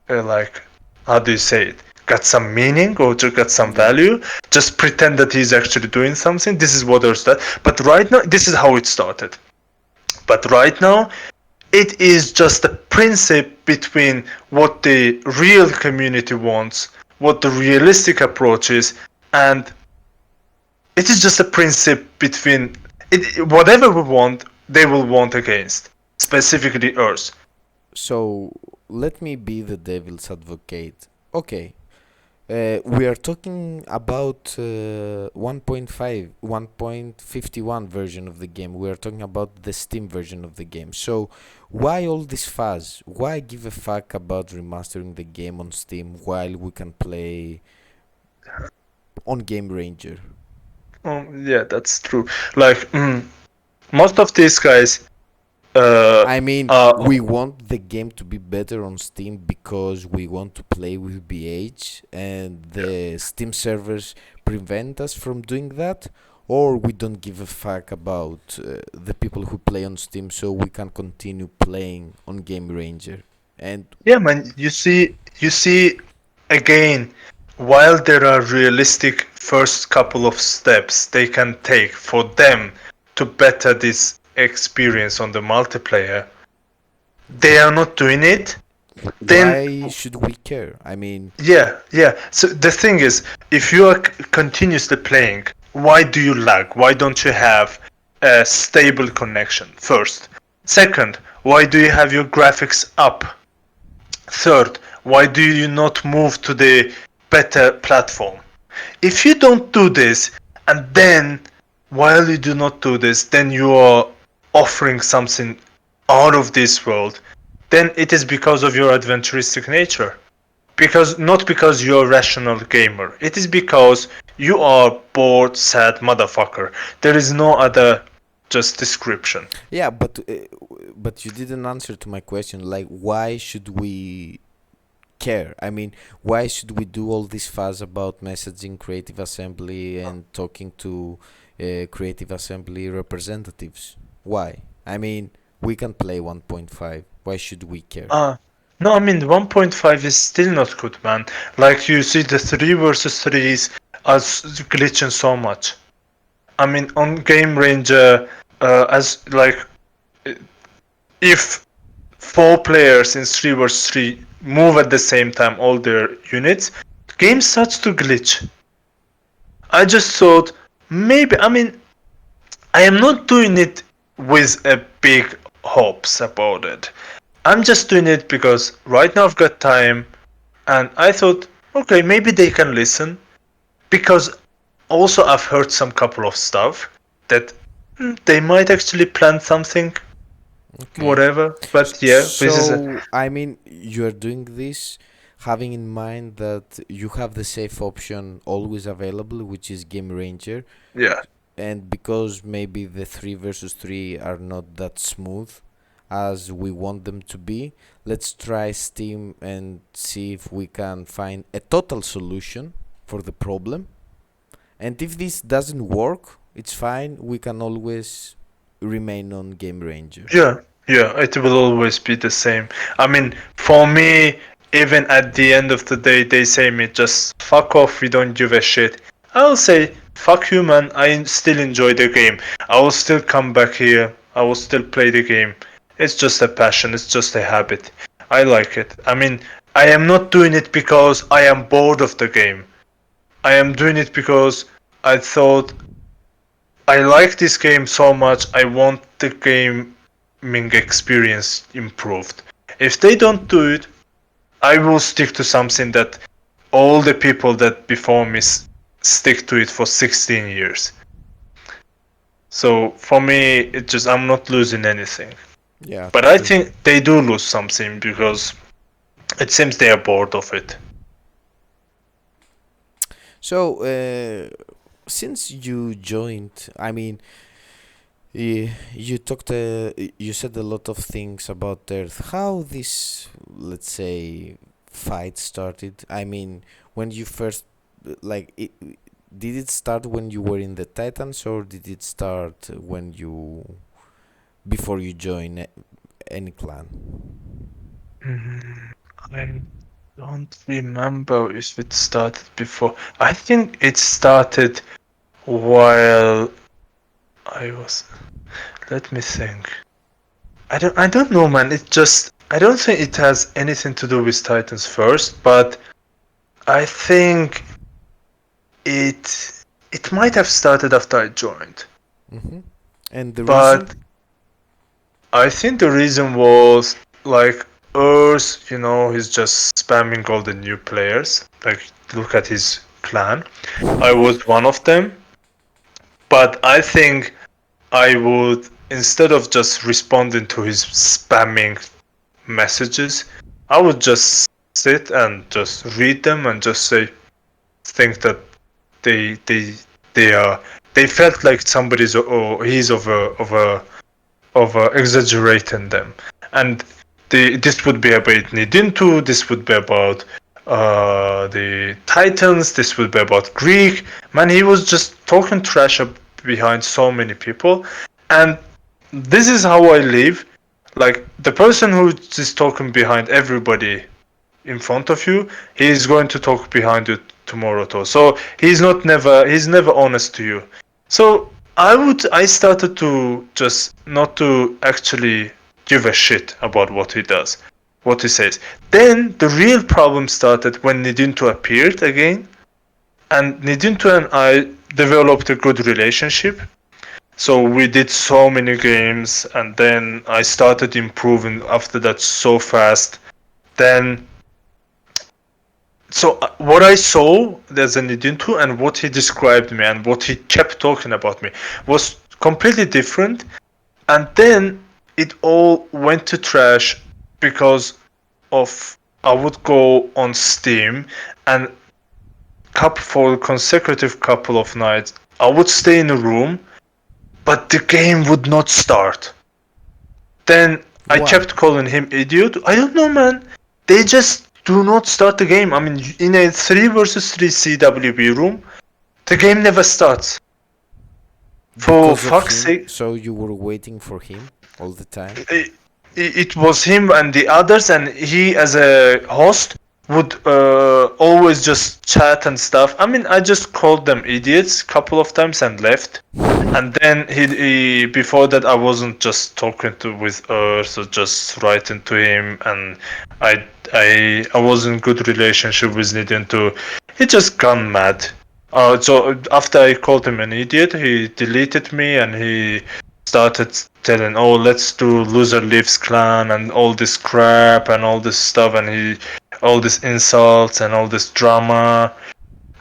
like, how do you say it? Got some meaning or just got some Yeah. value. Just pretend that he's actually doing something. This is what Earth does. But right now, this is how it started. But right now, it is just a principle between what the real community wants, what the realistic approach is, and it is just a principle between it. Whatever we want, they will want against, specifically Earth. So let me be the devil's advocate. Okay, we are talking about 1.5, 1.51 version of the game. We are talking about the Steam version of the game. So why all this fuss? Why give a fuck about remastering the game on Steam while we can play on Game Ranger? Yeah, that's true. Like, most of these guys, uh, I mean, uh, we want the game to be better on Steam because we want to play with BH, and the Steam servers prevent us from doing that, or we don't give a fuck about the people who play on Steam, so we can continue playing on Game Ranger. And yeah, man. You see, again, while there are realistic first couple of steps they can take for them to better this experience on the multiplayer, they are not doing it. Then, why should we care? I mean, yeah, yeah. So the thing is, if you are continuously playing, why do you lag? Why don't you have a stable connection? First. Second, why do you have your graphics up? Third, why do you not move to the better platform? If you don't do this, and then while you do not do this, then you are offering something out of this world, then it is because of your adventuristic nature. Because not because you're a rational gamer. It is because you are bored, sad motherfucker. There is no other just description. yeah, but you didn't answer to my question. Like, why should we care? I mean, why should we do all this fuss about messaging Creative Assembly and talking to Creative Assembly representatives? Why? I mean, we can play 1.5. Why should we care? No, I mean 1.5 is still not good, man. Like you see the 3 versus 3s, as glitching so much. I mean, on Game Ranger, as like if four players in 3 vs 3 move at the same time, all their units, the game starts to glitch. I just thought maybe, I mean, I am not doing it with a big hopes about it. I'm just doing it because right now I've got time, and I thought, okay, maybe they can listen. Because also I've heard some couple of stuff that they might actually plan something, Okay. whatever. But yeah, this is So, I mean, you're doing this having in mind that you have the safe option always available, which is Game Ranger, yeah. and because maybe the 3 versus 3 are not that smooth as we want them to be, let's try Steam and see if we can find a total solution for the problem. And if this doesn't work, it's fine, we can always remain on Game Ranger. Yeah, yeah, it will always be the same. I mean, for me, even at the end of the day, they say me just fuck off, we don't give a shit. I'll say, fuck you, man, I still enjoy the game. I will still come back here, I will still play the game. It's just a passion, it's just a habit. I like it. I mean, I am not doing it because I am bored of the game. I am doing it because I thought I like this game so much. I want the gaming experience improved. If they don't do it, I will stick to something that all the people that before me stick to it for 16 years. So for me, it just I'm not losing anything. Yeah, But I true. think they do lose something because it seems they are bored of it. So, since you joined, I mean, you talked, you said a lot of things about Earth. How this, let's say, fight started? I mean, when you first, did it start when you were in the Titans, or did it start when you, before you join any clan? I don't remember if it started before. I think it started while I was. Let me think. I don't know, man. It just I don't think it has anything to do with Titans first, but I think it might have started after I joined. Mm-hmm. And the reason? But I think the reason was like Earth, he's just spamming all the new players. Like look at his clan. I was one of them, but I think I would, instead of just responding to his spamming messages, I would just sit and just read them and just think that they they they are they felt like somebody's or he's of exaggerating them, and this would be about Nidintu, this would be about the Titans, this would be about Greek. Man, he was just talking trash behind so many people, and this is how I live. Like the person who is talking behind everybody in front of you, he's going to talk behind you tomorrow too. So he's never honest to you. So I started to just not to actually give a shit about what he does, what he says. Then the real problem started when Nidintu appeared again, and Nidintu and I developed a good relationship. So we did so many games, and then I started improving after that so fast. Then what I saw there's an Idintu and what he described me and what he kept talking about me was completely different. And then it all went to trash because of I would go on Steam and for a consecutive couple of nights I would stay in a room, but the game would not start. Then I Why? kept calling him idiot. I don't know, man. They just do not start the game. I mean, in a 3 versus 3 CWB room, the game never starts. For Because of fuck's him? sake, So you were waiting for him all the time? it was him and the others, and he as a host. would always just chat and stuff. I mean, I just called them idiots a couple of times and left. And then he before that I wasn't just talking to with Earth or just writing to him, and I was in good relationship with Nidian too. He just gone mad. So after I called him an idiot, he deleted me and he started telling, "Oh, let's do Loser Leaves Clan and all this crap and all this stuff," and all these insults and all this drama.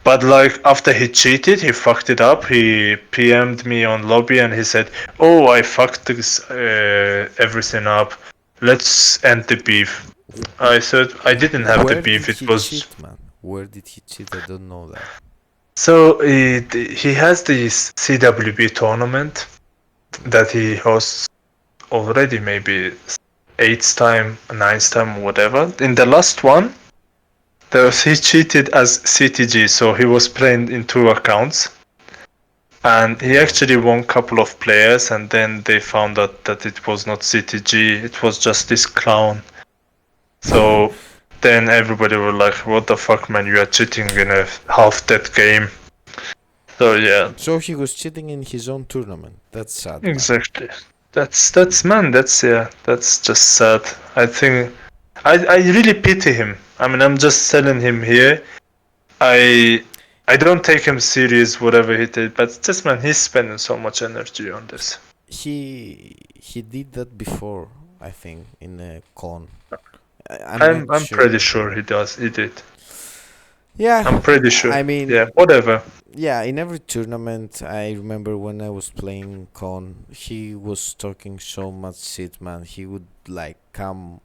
But like after he cheated, he fucked it up. He PM'd me on lobby and he said, "Oh, I fucked this everything up. Let's end the beef." I said I didn't have the Where beef. did It he was cheat, man? Where did he cheat? I don't know that. so he has this CWB tournament that he hosts already, maybe eighth time, ninth time, whatever. In the last one, he cheated as CTG, so he was playing in two accounts. And he actually won a couple of players, and then they found out that it was not CTG, it was just this clown. So then everybody were like, "What the fuck, man? You are cheating in a half-dead game." So yeah, So he was cheating in his own tournament. That's sad, man. exactly. That's man. That's just sad. I think I really pity him. I mean, I'm just telling him here. I don't take him serious, whatever he did, but just man, he's spending so much energy on this. He did that before, I think, in a con. I'm I'm not sure. pretty sure he does. He did. Yeah, I'm pretty sure. I mean, Yeah, whatever. yeah, in every tournament, I remember when I was playing con, he was talking so much shit, man. He would like come,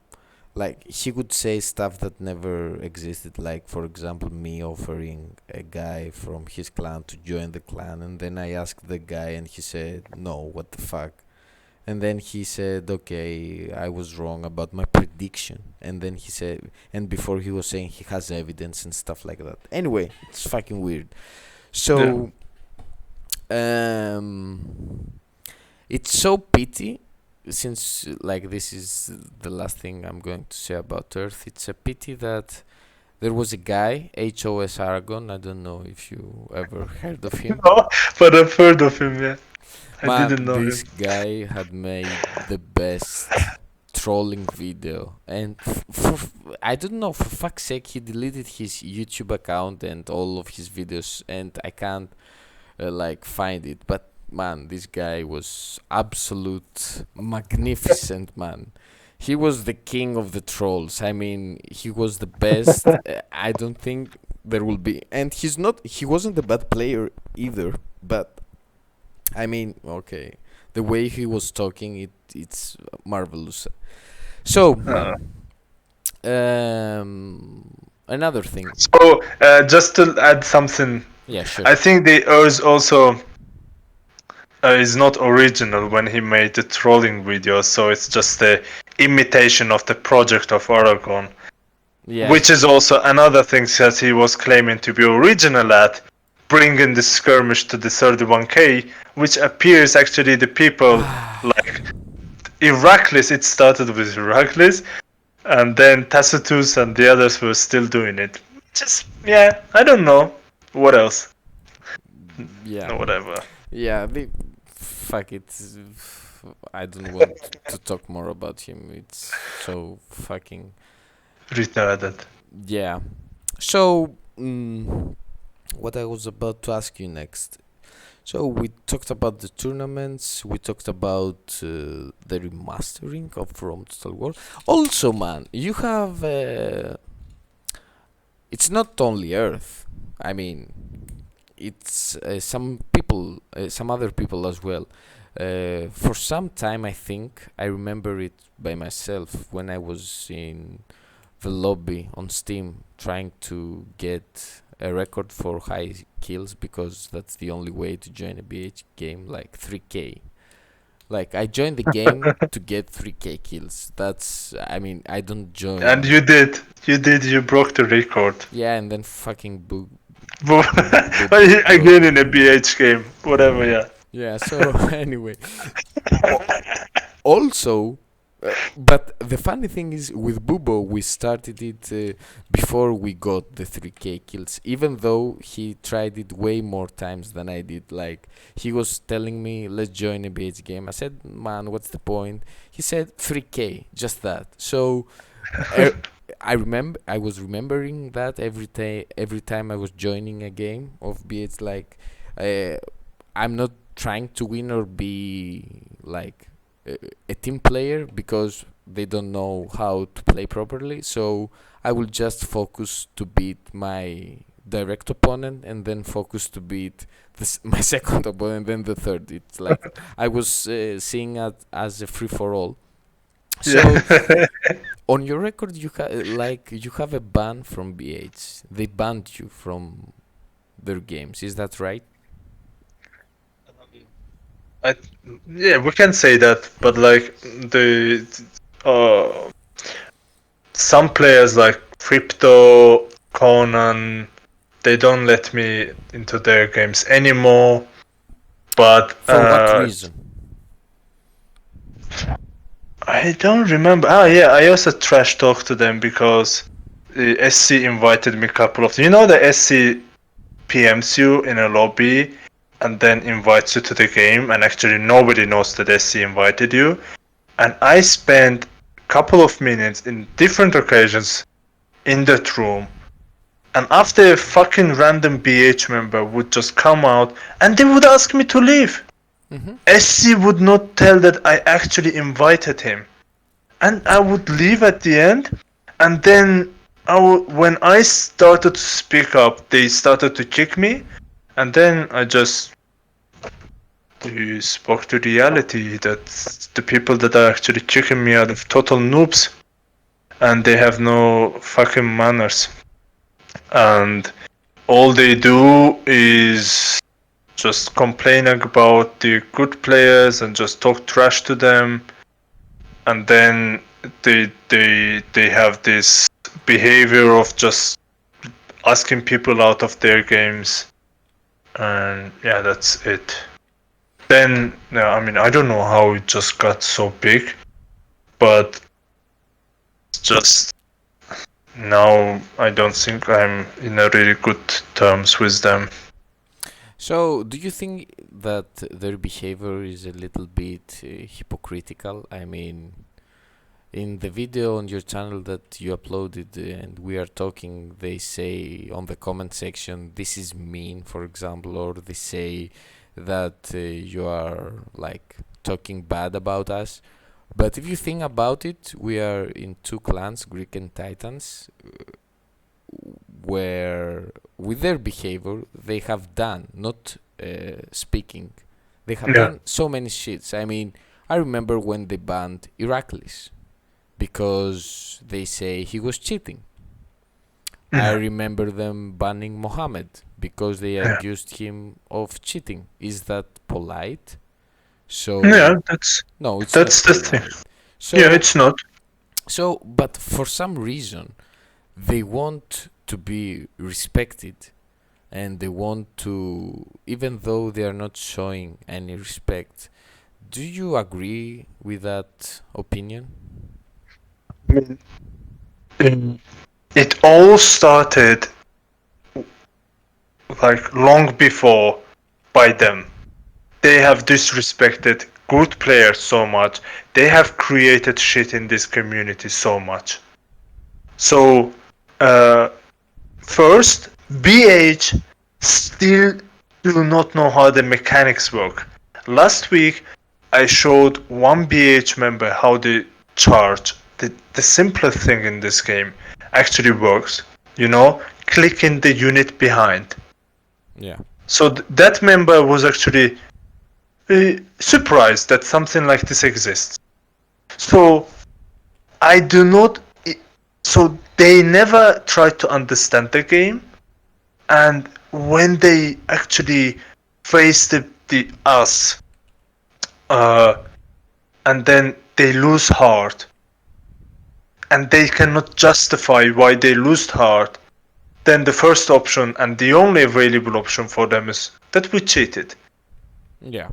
like he would say stuff that never existed. Like for example, me offering a guy from his clan to join the clan, and then I asked the guy, and he said, "No, what the fuck." And then he said, "Okay, I was wrong about my prediction." And then he said, and before he was saying he has evidence and stuff like that. Anyway, it's fucking weird. So, it's so pity, since like this is the last thing I'm going to say about Earth. It's a pity that there was a guy, HOS Aragon. I don't know if you ever heard of him. No, but I've heard of him. Yeah, I Man, didn't know this him. guy had made the best trolling video, and I don't know, for fuck's sake, he deleted his YouTube account and all of his videos, and I can't like find it. But man, this guy was absolute magnificent, man. He was the king of the trolls. I mean, he was the best. I don't think there will be, and he wasn't a bad player either, but I mean, okay, the way he was talking, it's marvelous. So, another thing. So, just to add something, Yeah, sure. I think the Earth also is not original when he made the trolling video, so it's just the imitation of the project of Aragon. Yeah. Which is also another thing that he was claiming to be original at, bringing the skirmish to the 31k, which appears actually the people like Heracles. It started with Heracles, and then Tacitus and the others were still doing it. Just yeah, I don't know what else. Yeah. No, whatever. Yeah. Fuck it. I don't want to talk more about him. It's so fucking Retarded. yeah. So, what I was about to ask you next. So we talked about the tournaments. We talked about the remastering of From Total War. Also, man, you have. It's not only Earth. I mean, it's some people, some other people as well. For some time, I think I remember it by myself when I was in the lobby on Steam trying to get a record for high kills, because that's the only way to join a BH game, like 3k. Like I joined the game to get 3k kills. That's, I mean, I don't join. And you did. You broke the record. Yeah, and then fucking Again in a BH game. Whatever, yeah. Yeah, so anyway. Also, But the funny thing is, with Bubo, we started it before we got the 3K kills, even though he tried it way more times than I did. Like, he was telling me, let's join a BH game. I said, man, what's the point? He said, 3K, just that. So, er, I was remembering that every time I was joining a game of BH, like, uh, I'm not trying to win or be like a team player because they don't know how to play properly. So I will just focus to beat my direct opponent and then focus to beat my second opponent, then the third. It's like I was seeing it as a free for all. So Yeah. on your record, you have a ban from BH. They banned you from their games. Is that right? I, yeah, we can say that, but like the uh, some players like Crypto, Conan, they don't let me into their games anymore. But For what reason? I don't remember. Ah, yeah, I also trash talk to them because SC invited me a couple of. You know, the SC PMs you in a lobby and then invites you to the game, and actually nobody knows that SC invited you. And I spent a couple of minutes in different occasions in that room. And after a fucking random BH member would just come out and they would ask me to leave. Mm-hmm. SC would not tell that I actually invited him. And I would leave at the end. And then when I started to speak up, they started to kick me. And then I just spoke to reality that the people that are actually kicking me out of total noobs and they have no fucking manners. And all they do is just complaining about the good players and just talk trash to them. And then they have this behavior of just asking people out of their games. And yeah, that's it. Then, I mean, I don't know how it just got so big, but it's just now I don't think I'm in a really good terms with them. So, do you think that their behavior is a little bit hypocritical? I mean, in the video on your channel that you uploaded and we are talking, they say on the comment section, this is mean, for example, or they say that you are like talking bad about us. But if you think about it, we are in two clans, Greek and Titans, where with their behavior they have done, not speaking, they have Yeah. done so many shits. I mean, I remember when they banned Heracles because they say he was cheating. I remember them banning Mohammed because they Yeah. accused him of cheating. Is that polite? Yeah, So no, it's not that's the thing. polite. Yeah, So it's not. but for some reason they want to be respected and they want to, even though they are not showing any respect. Do you agree with that opinion? I mean, it all started like long before by them. They have disrespected good players so much. They have created shit in this community so much. So, first, BH still do not know how the mechanics work. Last week, I showed one BH member how the charge, the simplest thing in this game, actually works. You know, clicking the unit behind. Yeah. So that member was actually surprised that something like this exists. So I do not. So they never try to understand the game, and when they actually face the us, and then they lose heart, and they cannot justify why they lose heart, then the first option and the only available option for them is that we cheated. Yeah.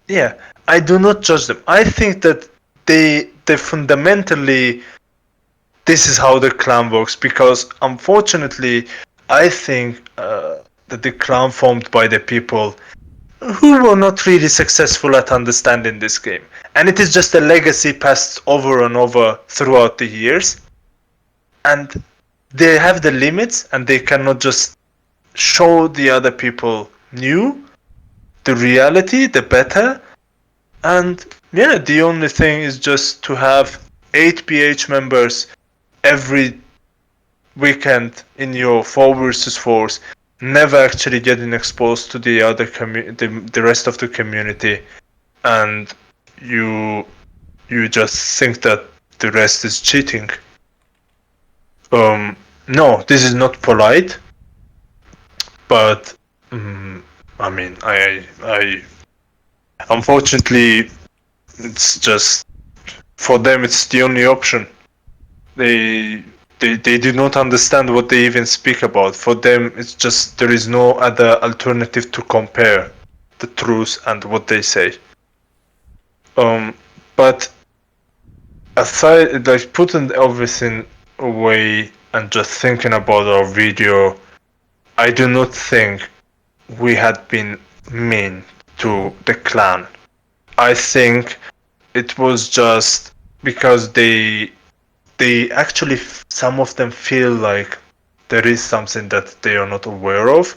Yeah, I do not judge them. I think that they fundamentally, this is how the clan works, because unfortunately I think that the clan formed by the people who were not really successful at understanding this game, and it is just a legacy passed over and over throughout the years, and they have the limits and they cannot just show the other people new the reality, the better. And yeah, the only thing is just to have 8 PH members every weekend in your 4 versus 4s, never actually getting exposed to the other the rest of the community, and you you just think that the rest is cheating. No, this is not polite, but I mean, I unfortunately, it's just, for them it's the only option. They they do not understand what they even speak about. For them, it's just there is no other alternative to compare the truth and what they say. But aside, like putting everything away and just thinking about our video, I do not think we had been mean to the clan. I think it was just because they actually, some of them feel like there is something that they are not aware of,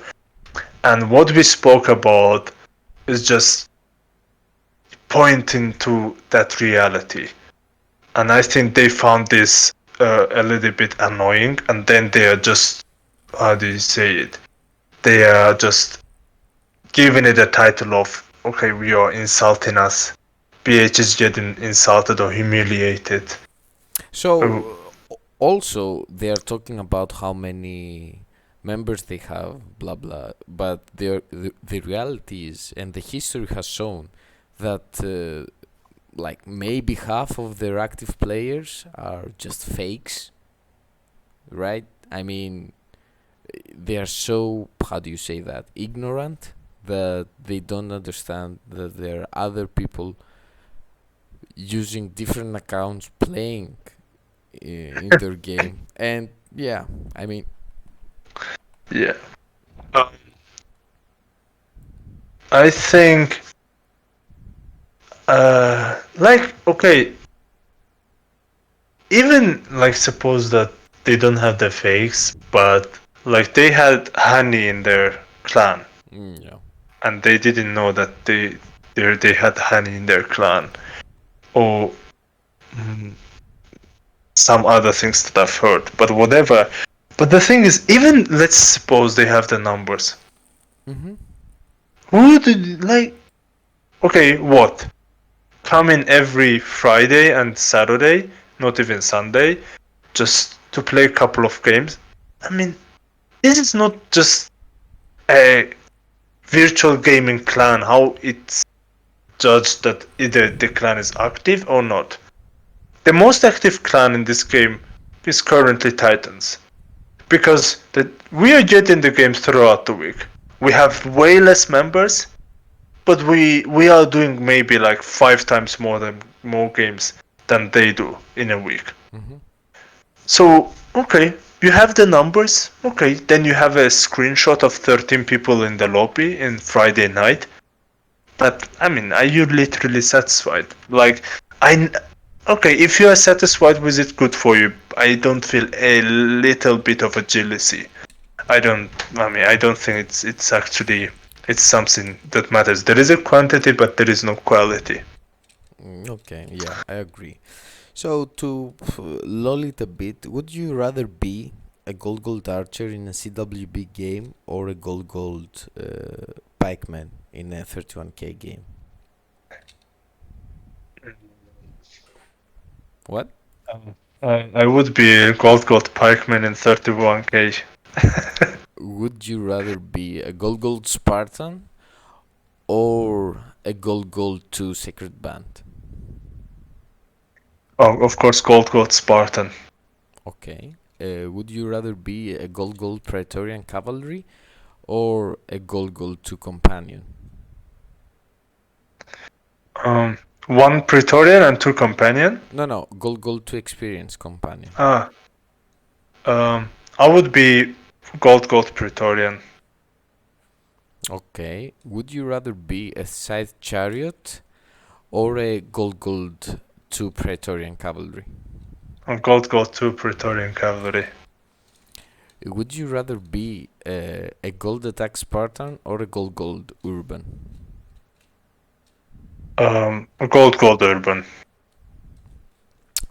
and what we spoke about is just pointing to that reality. And I think they found this a little bit annoying, and then they are just, how do you say it, they are just giving it a title of, okay, we are insulting us, PH is getting insulted or humiliated. So also they are talking about how many members they have, blah blah. But the reality is, and the history has shown that like maybe half of their active players are just fakes, right? I mean, they are so, how do you say that, ignorant, that they don't understand that there are other people using different accounts playing in their game. And yeah, I mean, Yeah. Um, I think, like, okay, even like suppose that they don't have the fakes, but like they had honey in their clan, yeah. and they didn't know that they had honey in their clan, or mm, some other things that I've heard. But whatever. But the thing is, even let's suppose they have the numbers. Mm-hmm. Who did, like? Okay, what? Come in every Friday and Saturday, not even Sunday, just to play a couple of games. I mean, this is not just a virtual gaming clan, how it's judged that either the clan is active or not. The most active clan in this game is currently Titans, because we are getting the games throughout the week. We have way less members, but we are doing maybe like 5 times more games than they do in a week. Mm-hmm. So okay, you have the numbers. Okay, then you have a screenshot of 13 people in the lobby in Friday night. But I mean, are you literally satisfied? Like, I okay, if you are satisfied with it, good for you. I don't feel a little bit of a jealousy. I don't. I mean, I don't think it's actually it's something that matters. There is a quantity, but there is no quality. Okay, yeah, I agree. So to lol it a bit, would you rather be a gold archer in a CWB game or a gold pikeman in a 31k game? What? I would be a gold pikeman in 31k. Would you rather be a gold Spartan or a gold 2 sacred band? Oh, of course, gold Spartan. Okay. Would you rather be a gold Praetorian cavalry or a gold 2 companion? One Praetorian and two companion. No, gold to experience companion. Ah, I would be gold Praetorian. Okay. Would you rather be a scythe chariot or a gold to Praetorian cavalry? Gold two Praetorian cavalry. Would you rather be a gold attack Spartan or a gold urban? Gold urban.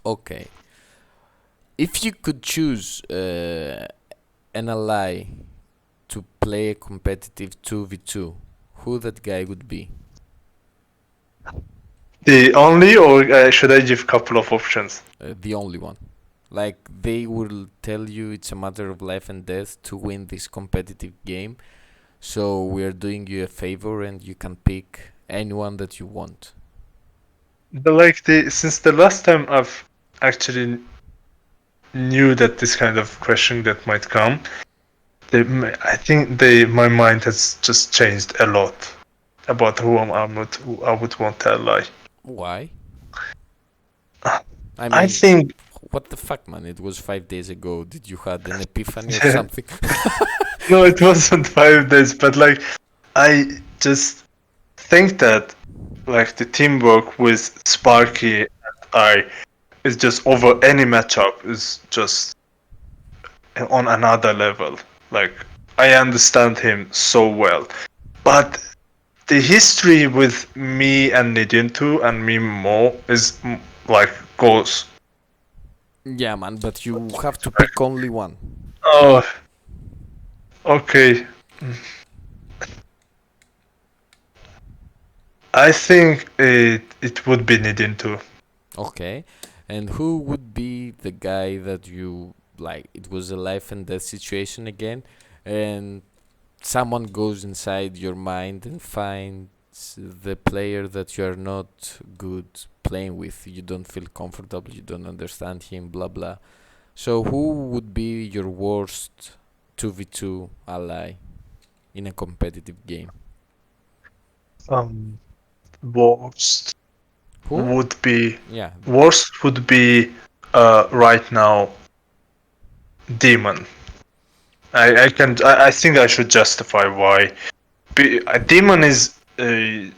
Okay. If you could choose an ally to play a competitive 2v2, who that guy would be? The only, or should I give couple of options? The only one. Like, they will tell you it's a matter of life and death to win this competitive game. So we are doing you a favor and you can pick anyone that you want. Since the last time I've actually knew that this kind of question that might come, I think my mind has just changed a lot about who I would want to ally. Why? I I mean, think what the fuck, man? It was 5 days ago. Did you had an epiphany or something? no, it wasn't 5 days, but like I just think that like the teamwork with Sparky and I is just over any matchup is just on another level. Like I understand him so well, but the history with me and Nidintu and me more is like goes. Yeah, man, but you have to pick only one. Oh, okay. I think it would be Nidintu. Okay. And who would be the guy that you like? It was a life and death situation again, and someone goes inside your mind and finds the player that you are not good playing with. You don't feel comfortable, you don't understand him, blah blah. So, who would be your worst 2v2 ally in a competitive game? Um, worst Who? would be Yeah. worst would be right now Demon. I think I should justify why. Demon is a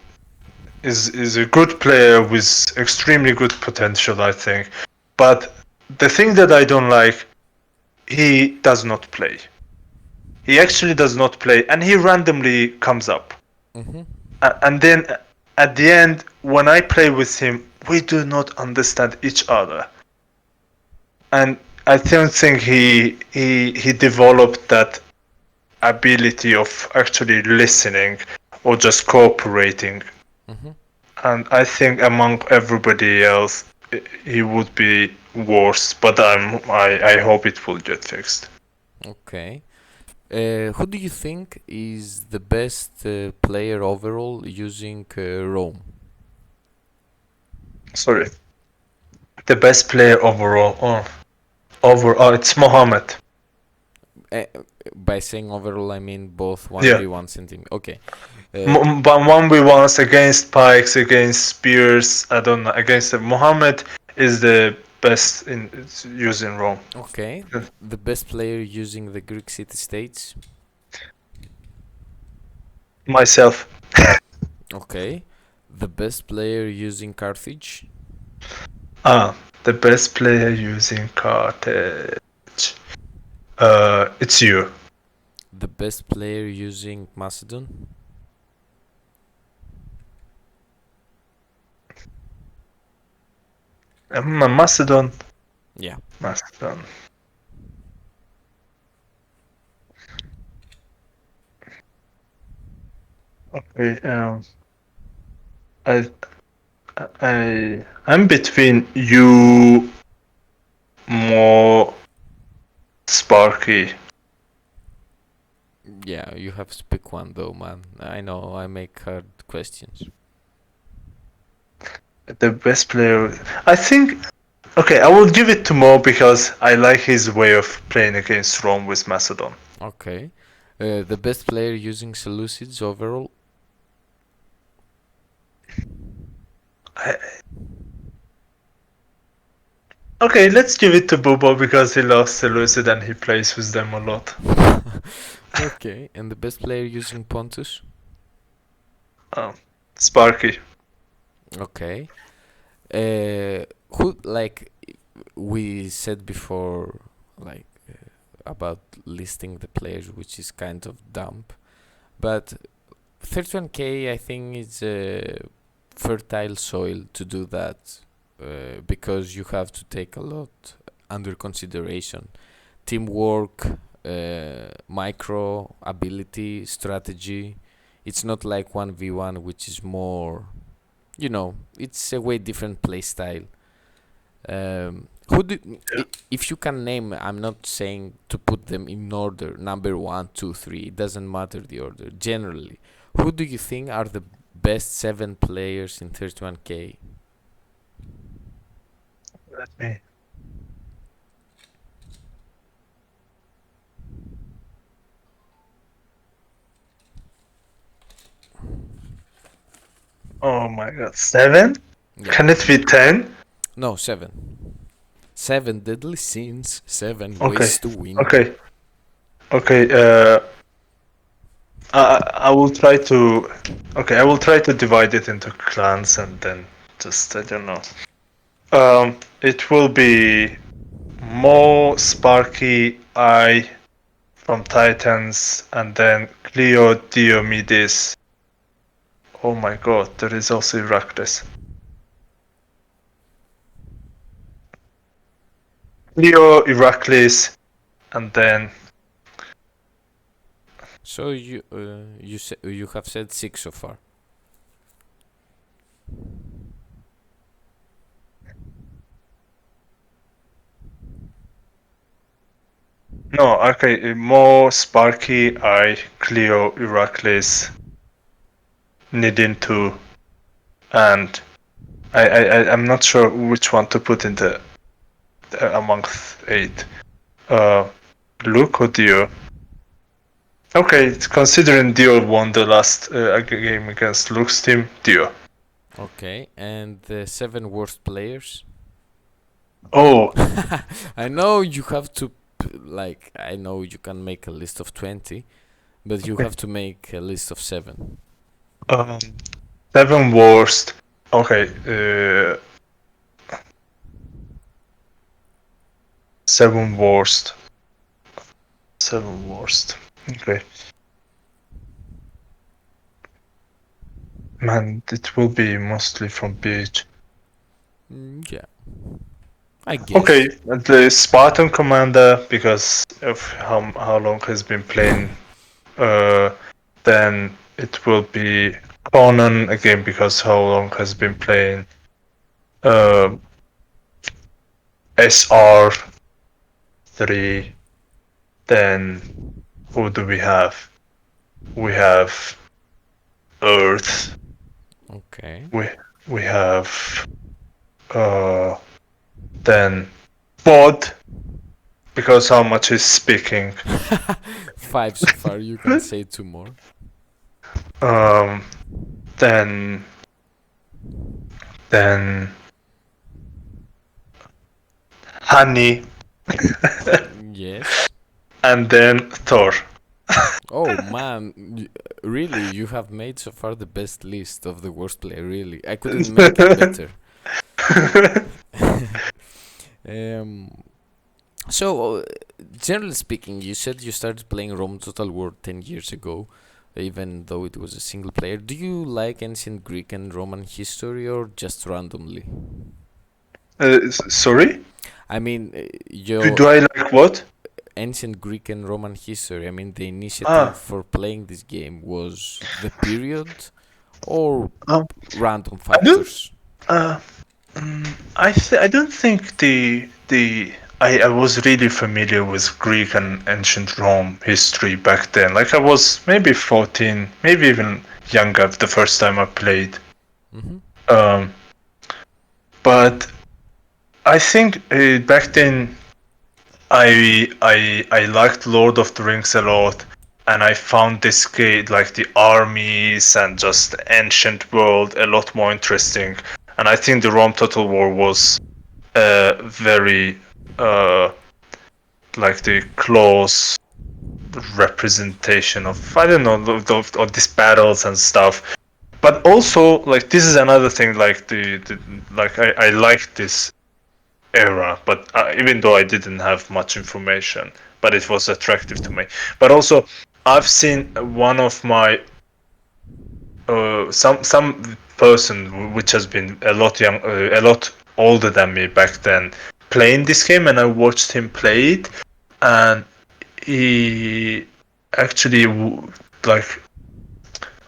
good player with extremely good potential, I think. But the thing that I don't like, he does not play. He actually does not play, and he randomly comes up. Mm-hmm. And then at the end, when I play with him, we do not understand each other. And I don't think he developed that ability of actually listening or just cooperating. Mm-hmm. And I think among everybody else, he would be worse. But I hope it will get fixed. Okay. Who do you think is the best player overall using Rome? Sorry, the best player overall. It's Mohammed. Uh, by saying overall, I mean both Yeah, 1v1s and team. Okay. Uh, but 1v1s against Pikes, against Spears. I don't know. Against Mohammed is the best in using Rome. okay. The best player using the Greek city states. Myself. Okay. The best player using Carthage. The best player using Carthage. It's you. The best player using Macedon. Macedon. Yeah. Macedon. Okay. I I'm between you, more Sparky. Yeah, you have to pick one though, man. I know I make hard questions. The best player. I think. Okay, I will give it to Mo because I like his way of playing against Rome with Macedon. Okay. The best player using Seleucids overall. I, okay, let's give it to Bubo because he loves Seleucid and he plays with them a lot. Okay, and the best player using Pontus? Sparky. Okay. Who, like we said before, like about listing the players, which is kind of dumb, but 31k I think is fertile soil to do that, because you have to take a lot under consideration: teamwork, micro ability, strategy. It's not like 1v1, which is more, it's a way different play style. Who do Yeah. if you can name? I'm not saying to put them in order, number one, two, three. It doesn't matter the order. Generally, who do you think are the best 7 players in 31k? Let me. Oh my god, 7? Yeah, Can it be 10? no, 7. 7 deadly sins. 7 Okay, ways to win. okay, okay. I will try to. Okay, I will try to divide it into clans and then just I don't know. It will be Mo, Sparky, I from Titans, and then Cleo, Diomedes. Oh my god, there is also Heracles. Cleo, Heracles, and then So you have said 6 so far. no, okay, Mo, Sparky, I, Cleo, Heracles, Nidintu, and I'm not sure which one to put in the amongst 8. Uh, Luke or Dio? Okay, considering Dio won the last game against Luke's team, Dio. Okay, and the 7 worst players. Oh, I know you have to, like, I know you can make a list of 20, but you okay. have to make a list of 7. Um, 7 worst. Okay, 7 worst. 7 worst. Okay. Man, it will be mostly from PH. Yeah, I Okay, guess. the Spartan commander because of how long he's been playing. Uh, then it will be Conan again because how long has been playing. Uh, SR 3. Then who do we have? We have Earth. Okay. We we have then Bod because how much is speaking. 5 so far, you can say 2 more. Um, then then Honey, Yes. and then Thor. Oh man, really, you have made so far the best list of the worst player, really. I couldn't make it better. Um, so, generally speaking, you said you started playing Rome Total War 10 years ago, even though it was a single player. Do you like ancient Greek and Roman history or just randomly? Sorry? I mean, Do I like what? ancient Greek and Roman history. I mean, the initiative Ah, for playing this game was the period or um, random I don't. factors? Uh, I don't think I was really familiar with Greek and ancient Rome history back then. Like I was maybe 14, maybe even younger the first time I played. Mm-hmm. Um, but I think back then I liked Lord of the Rings a lot, and I found this game like the armies and just the ancient world a lot more interesting. and I think the Rome Total War was very like the close representation of, I don't know, of these battles and stuff. But also, like, this is another thing, like the like I like this era, but even though I didn't have much information, but it was attractive to me. But also, I've seen one of my some person which has been a lot a lot older than me back then, playing this game, and I watched him play it, and he actually like,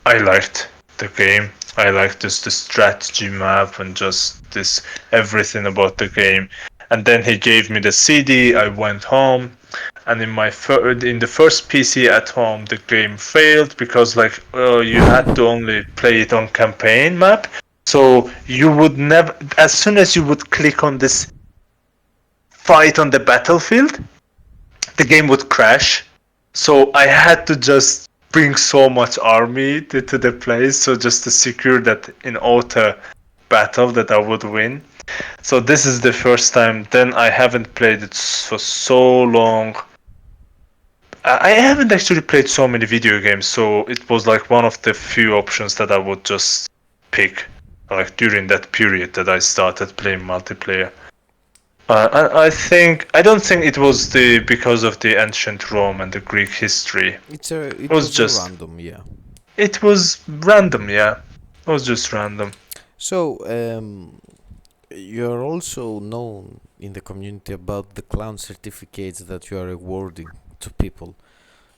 I liked the game. I liked just the strategy map and just this everything about the game. And then he gave me the CD. I went home, and in the first PC at home, the game failed because like you had to only play it on campaign map. So you would never, as soon as you would click on this fight on the battlefield, the game would crash. So I had to just bring so much army to the place, so just to secure that in auto battle that I would win. So this is the first time. Then I haven't played it for so long. I haven't actually played so many video games, so it was like one of the few options that I would just pick, like during that period that I started playing multiplayer. I don't think it was because of the ancient Rome and the Greek history. It It was was a just, random, yeah. it was random, yeah. It was just random. So, you're also known in the community about the clown certificates that you are awarding to people.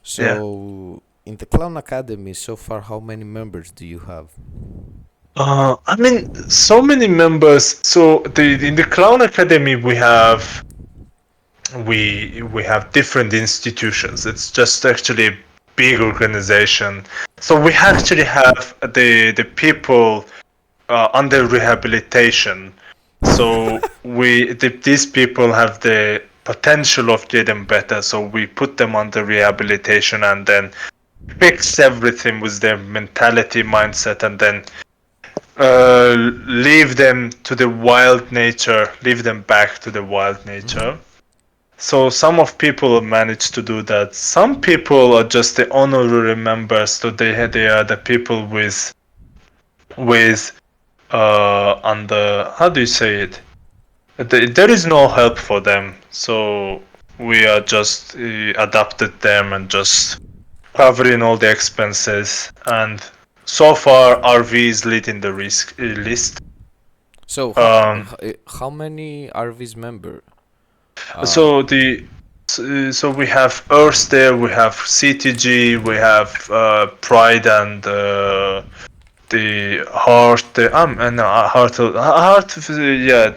Yeah. So, in the Clown Academy, so far, how many members do you have? I mean, so many members. So in the Clown Academy we have different institutions. It's just actually a big organization. So we actually have the people under rehabilitation. So these people have the potential of getting better. So we put them under rehabilitation and then fix everything with their mentality, mindset, and then leave them to the wild nature, leave them back to the wild nature. So some of people manage to do that. Some people are just the honorary members, so they are the people with under, how do you say it? There is no help for them, so we are just adapted them and just covering all the expenses. And so far, RV is leading the risk list. So, Um, how many RV's member? so the so we have Earth there, we have CTG, we have Pride and the Heart. And Heart. Yeah,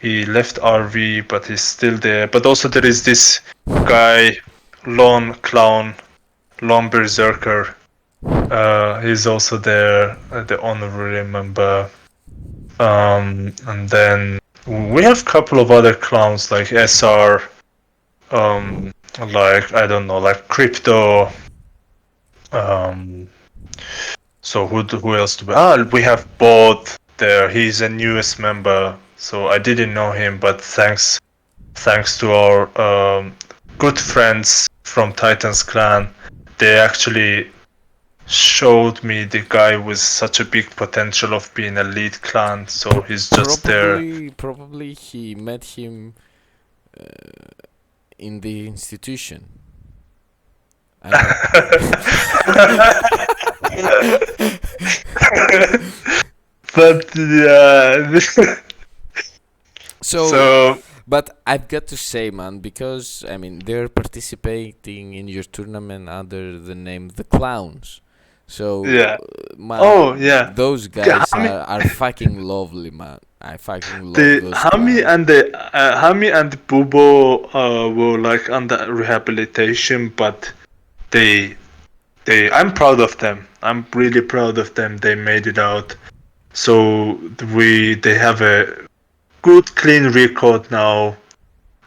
he left RV, but he's still there. But also there is this guy, Lone Clown, Lone Berserker. He's also there, the honorary member. And then we have a couple of other clowns like SR, like I don't know, like Crypto. Um, so who else do we? We have Bod there. He's a newest member, so I didn't know him, but thanks to our good friends from Titans clan, they actually showed me the guy with such a big potential of being a lead clan. So he's just there. Probably he met him uh, in the institution. But yeah. So, So but I've got to say, man, because I mean they're participating in your tournament under the name the Clowns. So, yeah. man, Oh yeah. those guys Hami, are fucking lovely, man. I fucking love those clowns. The Hami and Bubo were like under rehabilitation, but they I'm proud of them. I'm really proud of them. They made it out. So they have a good clean record now.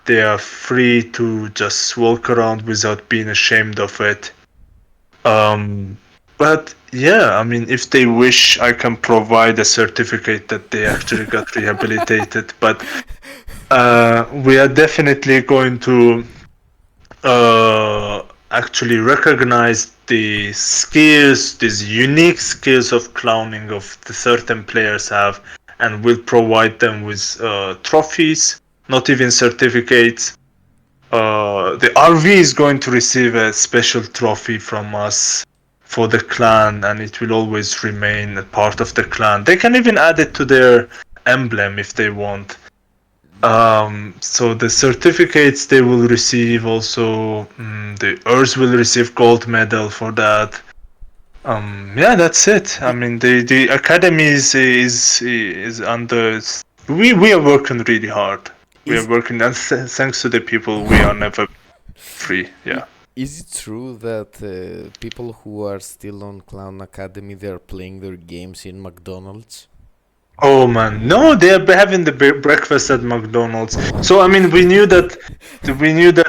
They are free to just walk around without being ashamed of it. Um, but Yeah, I mean, if they wish, I can provide a certificate that they actually got rehabilitated. But we are definitely going to actually recognize the skills, these unique skills of clowning of the certain players have, and will provide them with trophies, not even certificates. The RV is going to receive a special trophy from us for the clan, and it will always remain a part of the clan. They can even add it to their emblem if they want. So the certificates they will receive also, the Earth will receive gold medal for that. Yeah, that's it. I mean, the academy is under. We are working really hard. We are Is working, and thanks to the people, we are never free. Yeah. is it true that people who are still on Clown Academy they are playing their games in McDonald's? Oh man, no, they are having the breakfast at McDonald's. So I mean, we knew that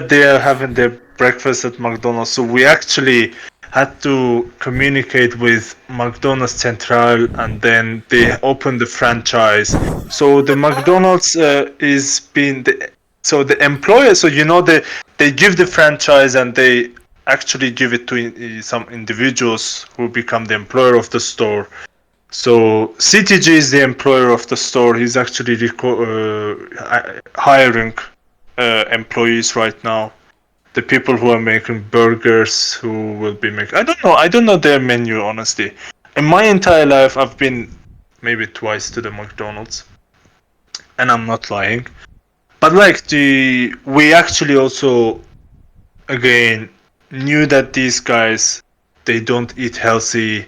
they are having their breakfast at McDonald's. So we actually had to communicate with McDonald's Central, and then they opened the franchise. So the McDonald's is being so the employer. So they give the franchise, and they actually give it to some individuals who become the employer of the store. So CTG is the employer of the store. He's actually hiring employees right now. The people who are making burgers, who will be making. I don't know. I don't know their menu honestly. In my entire life, I've been maybe twice to the McDonald's, and I'm not lying. But like we actually also again knew that these guys they don't eat healthy.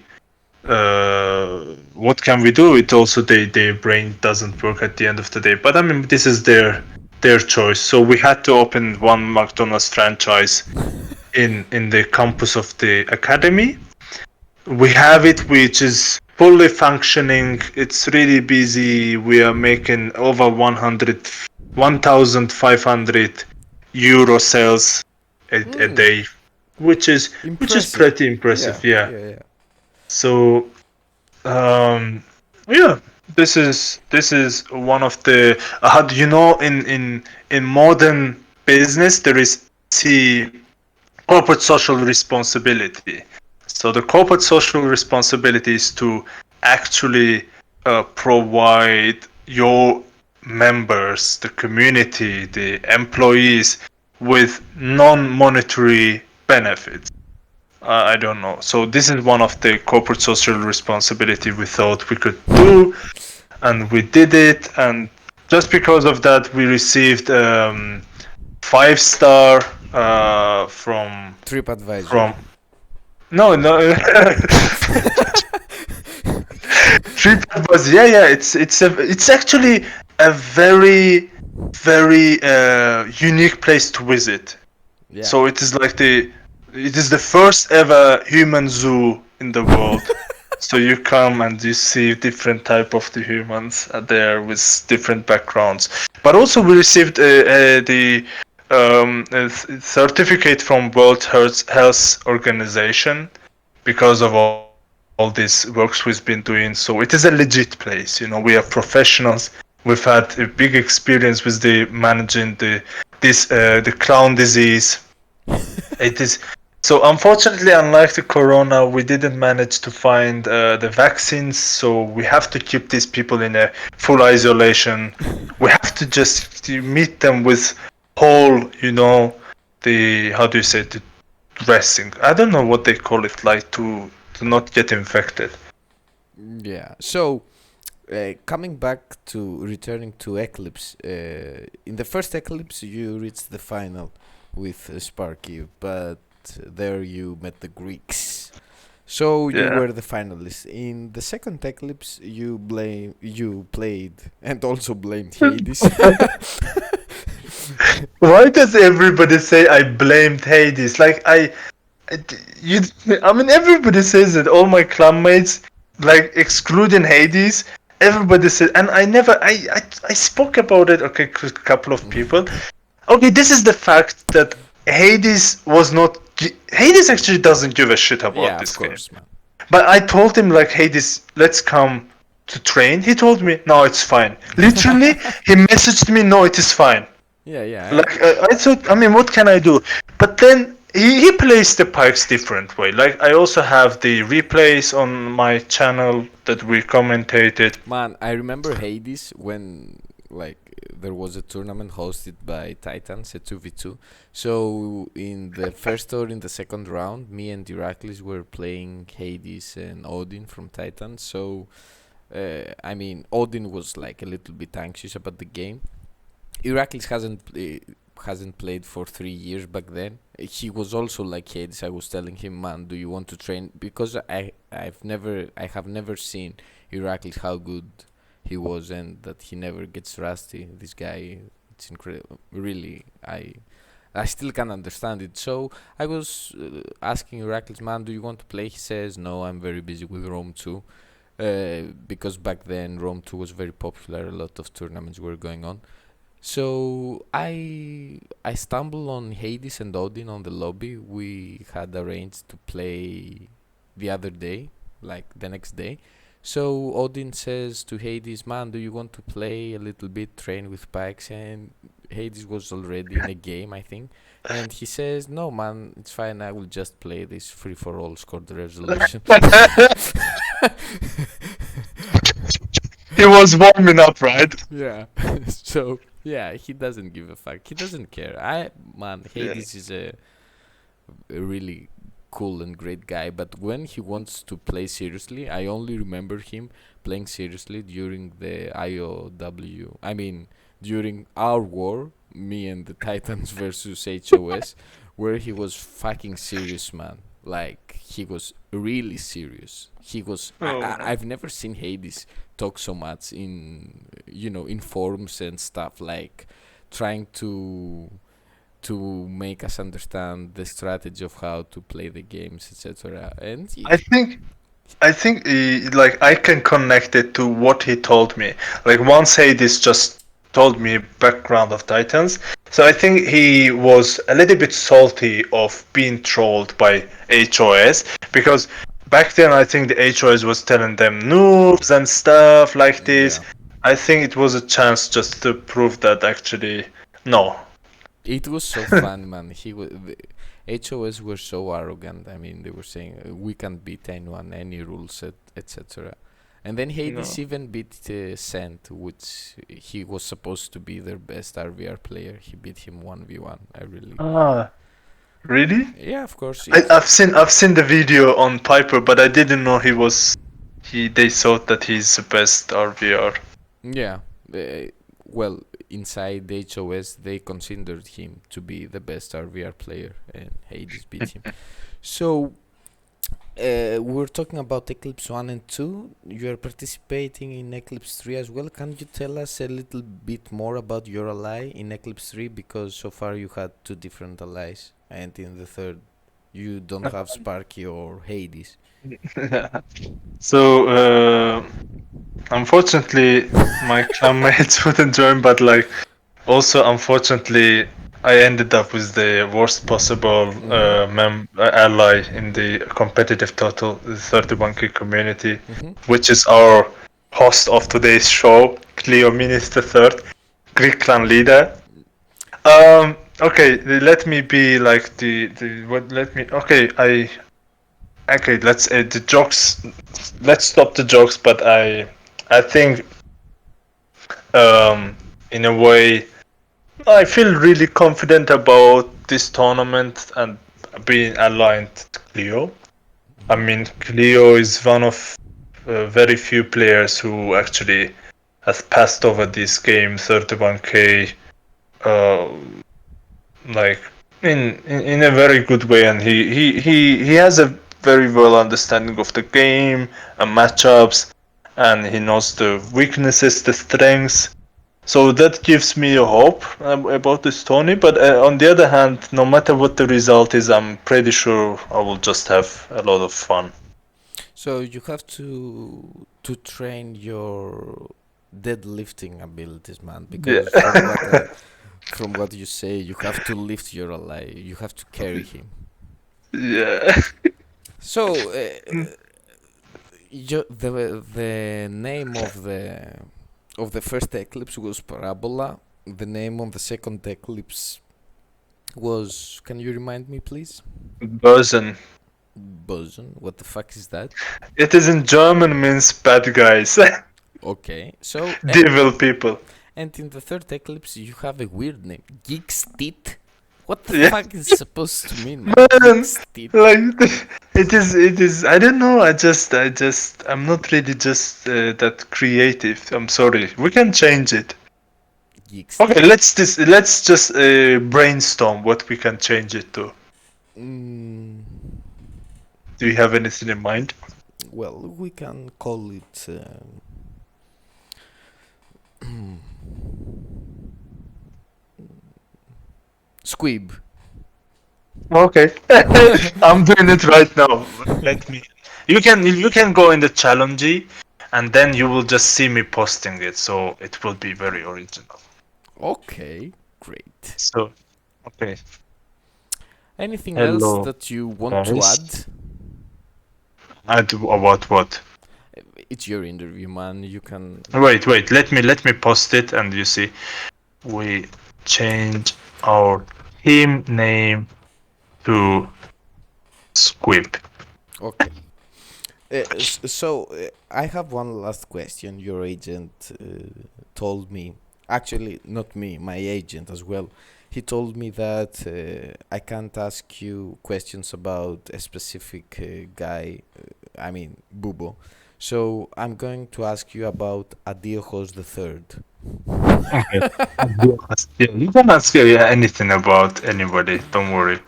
What can we do? It also their brain doesn't work at the end of the day. But I mean, this is their choice. So we had to open one McDonald's franchise in the campus of the academy. We have it, which is fully functioning. It's really busy. We are making over 1,500 euro sales a day, which is Impressive. pretty impressive. Yeah. Yeah. So yeah, this is one of the in modern business there is the corporate social responsibility. So the corporate social responsibility is to actually provide your members, the community, the employees with non-monetary benefits. I don't know. So this is one of the corporate social responsibility we thought we could do, and we did it. And just because of that, we received 5-star TripAdvisor. from no TripAdvisor. Yeah. It's actually a very unique place to visit. Yeah. So it is the first ever human zoo in the world. So you come and you see different type of the humans there with different backgrounds. But also we received the a certificate from World Health Organization because of all these works we've been doing. So it is a legit place. We are professionals. We've had a big experience with the managing the clown disease. It is so unfortunately, unlike the corona, we didn't manage to find the vaccines. So we have to keep these people in a full isolation. We have to just meet them with whole, the how do you say the dressing? I don't know what they call it, like to not get infected. Yeah. So, coming back to returning to Eclipse, in the first Eclipse you reached the final with Sparky, but there you met the Greeks. So you Yeah. were the finalist. In the second Eclipse, you played and also blamed Hades. Why does everybody say I blamed Hades? Like you, I mean, everybody says it. All my clanmates, like excluding Hades, everybody said, and I never, I spoke about it. Okay, to a couple of people. Okay, this is the fact that Hades was not. Hades actually doesn't give a shit about Yeah, this of game. course, man. But I told him like, hey, this let's come to train. He told me, no, it's fine. Literally, he messaged me, no, it is fine. Yeah, yeah. Like I thought, I mean, what can I do? But then he plays the pikes different way. Like I also have the replays on my channel that we commentated. Man, I remember Hades when like there was a tournament hosted by Titans, a 2v2. So in the first or in the second round, me and Heracles were playing Hades and Odin from Titans. So I mean, Odin was like a little bit anxious about the game. Heracles hasn't played for 3 years back then. He was also like Hades. I was telling him, man, do you want to train? Because I have never seen Heracles how good he was, and that he never gets rusty. This guy, it's incredible. Really, I still can't understand it. So I was asking Heracles, man, do you want to play? He says, no, I'm very busy with Rome 2. Because back then Rome 2 was very popular. A lot of tournaments were going on. So I stumbled on Hades and Odin on the lobby. We had arranged to play the other day, like the next day. So Odin says to Hades, man, do you want to play a little bit, train with Pikes? And Hades was already in a game, I think. And he says, no, man, it's fine. I will just play this free for all, score the resolution. He was warming up, right? Yeah. So yeah, he doesn't give a fuck. He doesn't care. Yeah. Hades is a really cool and great guy, but when he wants to play seriously, I only remember him playing seriously during the IOW. I mean, during our war, me and the Titans versus HOS, where he was fucking serious, man. Like he was really serious. He was. Oh. I've never seen Hades talk so much in forums and stuff, like trying to make us understand the strategy of how to play the games, etc. And I think like I can connect it to what he told me. Like once Hades just told me background of Titans. So I think he was a little bit salty of being trolled by HOS because back then I think the HOS was telling them noobs and stuff like this. yeah, I think it was a chance just to prove that actually no. it was so fun, man. The HOS were so arrogant. I mean, they were saying we can't beat anyone, any rules, etc. And then Hades No. even beat Sent, which he was supposed to be their best RVR player. He beat him 1v1. I really. Ah, really? Yeah, of course. I've seen the video on Piper, but I didn't know they thought that he's the best RVR. Yeah. Well, inside the HOS, they considered him to be the best RVR player, and Hades beat him. So, we're talking about Eclipse 1 and 2. You are participating in Eclipse 3 as well. Can you tell us a little bit more about your ally in Eclipse 3? Because so far you had two different allies, and in the third, you don't have Sparky or Hades. So, unfortunately, my clanmates wouldn't join, but like, also unfortunately, I ended up with the worst possible ally in the competitive total, the 31k community, Mm-hmm. which is our host of today's show, Cleomenes III, Greek clan leader. Okay, let me be like the what? Let me. Okay. Let's the jokes. Let's stop the jokes. But I think in a way, I feel really confident about this tournament and being aligned to Cleo. I mean, Cleo is one of very few players who actually has passed over this game 31k. Uh, like in a very good way, and he has a very well understanding of the game and matchups, and he knows the weaknesses, the strengths. So that gives me a hope about this Tony. But on the other hand, no matter what the result is, I'm pretty sure I will just have a lot of fun. So you have to train your deadlifting abilities, man. Yeah. Because from what you say, you have to lift your ally. You have to carry him. Yeah. So The name of the first eclipse was Parabola. The name of the second eclipse was. Can you remind me, please? Bösen. Boson. What the fuck is that? It is in German, means bad guys. Okay, so Devil people. and in the third eclipse you have a weird name, Geekstit. What the Yeah. fuck is supposed to mean, man? Man, Geekstit. like it is. I don't know. I'm not really just that creative. I'm sorry. We can change it. Geekstit. Okay, let's just brainstorm what we can change it to. Mm, Do you have anything in mind? well, we can call it. Squib. Okay, I'm doing it right now. Let me. You can go in the challenge, and then you will just see me posting it. So it will be very original. Okay, great. So, okay. Anything else Hello, that you want to guys. add? Add about what? It's your interview, man. You can. Wait. Let me post it, and you see. We change our team name to Squib. Okay. I have one last question. Your agent told me, actually, not me, my agent as well. He told me that I can't ask you questions about a specific guy, I mean, Bubo. So I'm going to ask you about Adiochos the Third. Okay. Yeah, you can ask anything about anybody. Don't worry.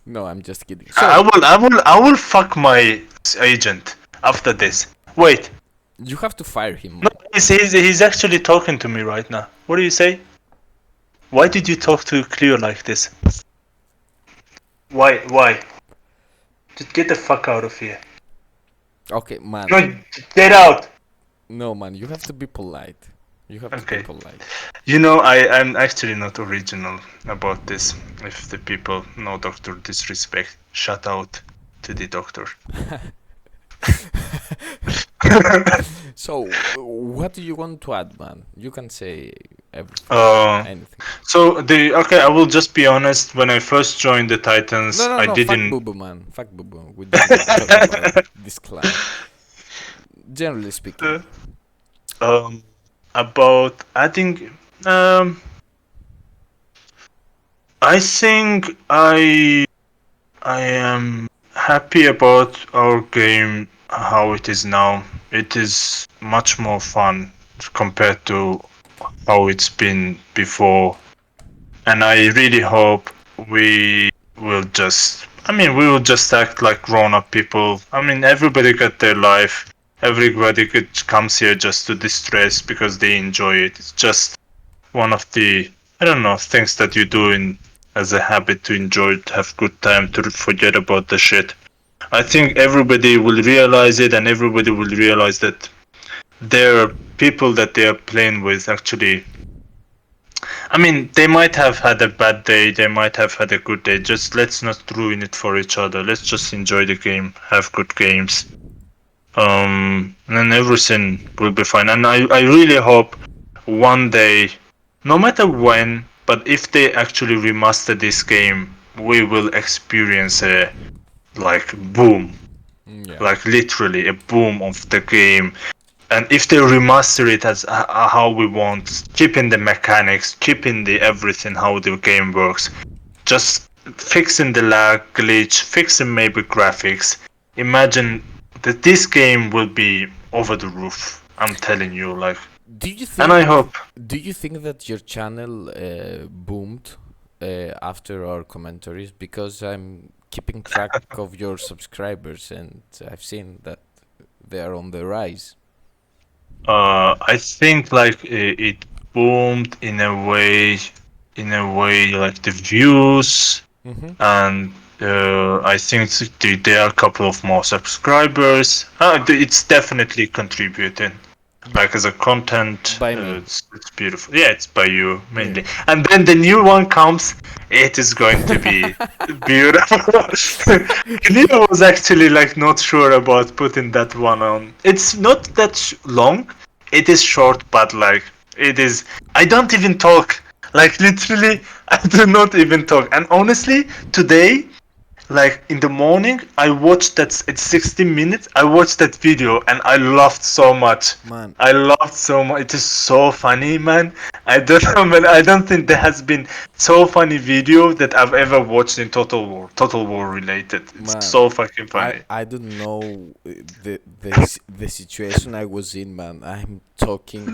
No, I'm just kidding. I So will. I will fuck my agent after this. Wait. you have to fire him, No, man. he's actually talking to me right now. What do you say? Why did you talk to Cleo like this? Why? Why? Just get the fuck out of here. Okay, man. No, get out. No, man. You have to be polite. You have to be Okay. polite. You know, I'm actually not original about this. If the people know Doctor Disrespect, shout out to the doctor. So, what do you want to add, man? You can say everything, uh, anything. so I will just be honest. When I first joined the Titans, No, I no. Fuck didn't. Bubu, man. Fuck Bubu. We don't want to talk about this clown. Generally speaking. um, about adding. Um, I think I am happy about our game how it is now. It is much more fun compared to how it's been before, and I really hope we will just. I mean, we will just act like grown-up people. I mean, everybody got their life. Everybody comes here just to distress because they enjoy it. It's just one of the I don't know things that you do in as a habit to enjoy it, have good time to forget about the shit. I think everybody will realize it, and everybody will realize that there are people that they are playing with actually. I mean, they might have had a bad day, they might have had a good day. Just let's not ruin it for each other. Let's just enjoy the game, have good games. And then everything will be fine. And I really hope one day, no matter when, but if they actually remaster this game, we will experience a like boom, Yeah. like literally a boom of the game. And if they remaster it as how we want, keeping the mechanics, keeping the everything how the game works, just fixing the lag glitch, fixing maybe graphics. Imagine that this game will be over the roof. I'm telling you, like, Do you and I think? hope. Do you think that your channel boomed after our commentaries? Because I'm keeping track of your subscribers, and I've seen that they are on the rise. I think like it boomed in a way like the views, Mm-hmm. and I think there are a couple of more subscribers. It's definitely contributing. like as a content. By me. It's beautiful. Yeah, it's by you Yeah. mainly. And then the new one comes. It is going to be beautiful. Leo was actually like not sure about putting that one on. It's not that long. It is short, but like it is. I don't even talk. Like literally, I do not even talk. And honestly, today, like in the morning, I watched that. It's 16 minutes. I watched that video and I laughed so much. Man, I laughed so much. It is so funny, man. I don't know, man. I don't think there has been so funny video that I've ever watched in Total War. Total War related. It's man, so fucking I funny. I don't know the situation I was in, man. I'm talking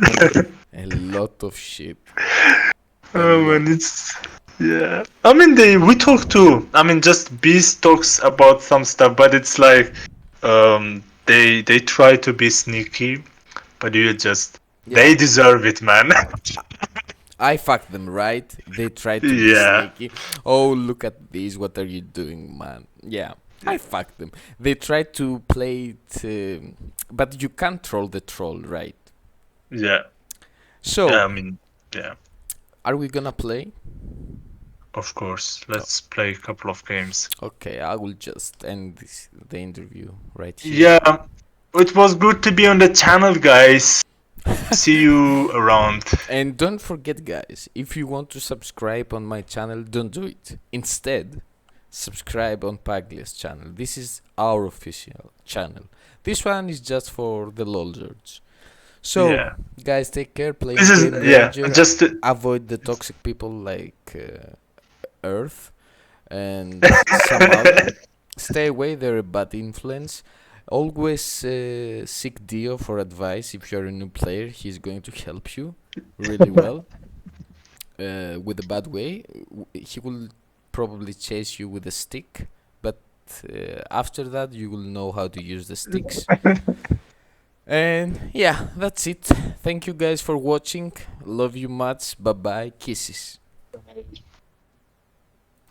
a lot of shit. A Oh lot. man, it's yeah. I mean, we talk too. I mean, just Beast talks about some stuff, but it's like they try to be sneaky, but you just they Yeah, deserve it, man. I fucked them, right? They tried to be Yeah. sneaky. Oh, look at this. What are you doing, man? Yeah, I fucked them. They tried to play it, but you can't troll the troll, right? Yeah. Yeah, So, I mean, yeah, are we gonna play? of course. Oh, Let's play a couple of games. okay, I will just end the interview right here. Yeah, it was good to be on the channel, guys. See you around. And don't forget, guys, if you want to subscribe on my channel, don't do it. Instead, subscribe on Paglia's channel. This is our official channel. This one is just for the lolzords. So, Yeah. guys, take care. Play This is Game yeah, Ranger. just Avoid the toxic people like Earth and some other. Stay away, they're a bad influence. Always seek Dio for advice if you're a new player. He's going to help you really well. With a bad way, he will probably chase you with a stick, but after that, you will know how to use the sticks. And yeah, that's it. Thank you guys for watching. Love you much. Bye bye. Kisses.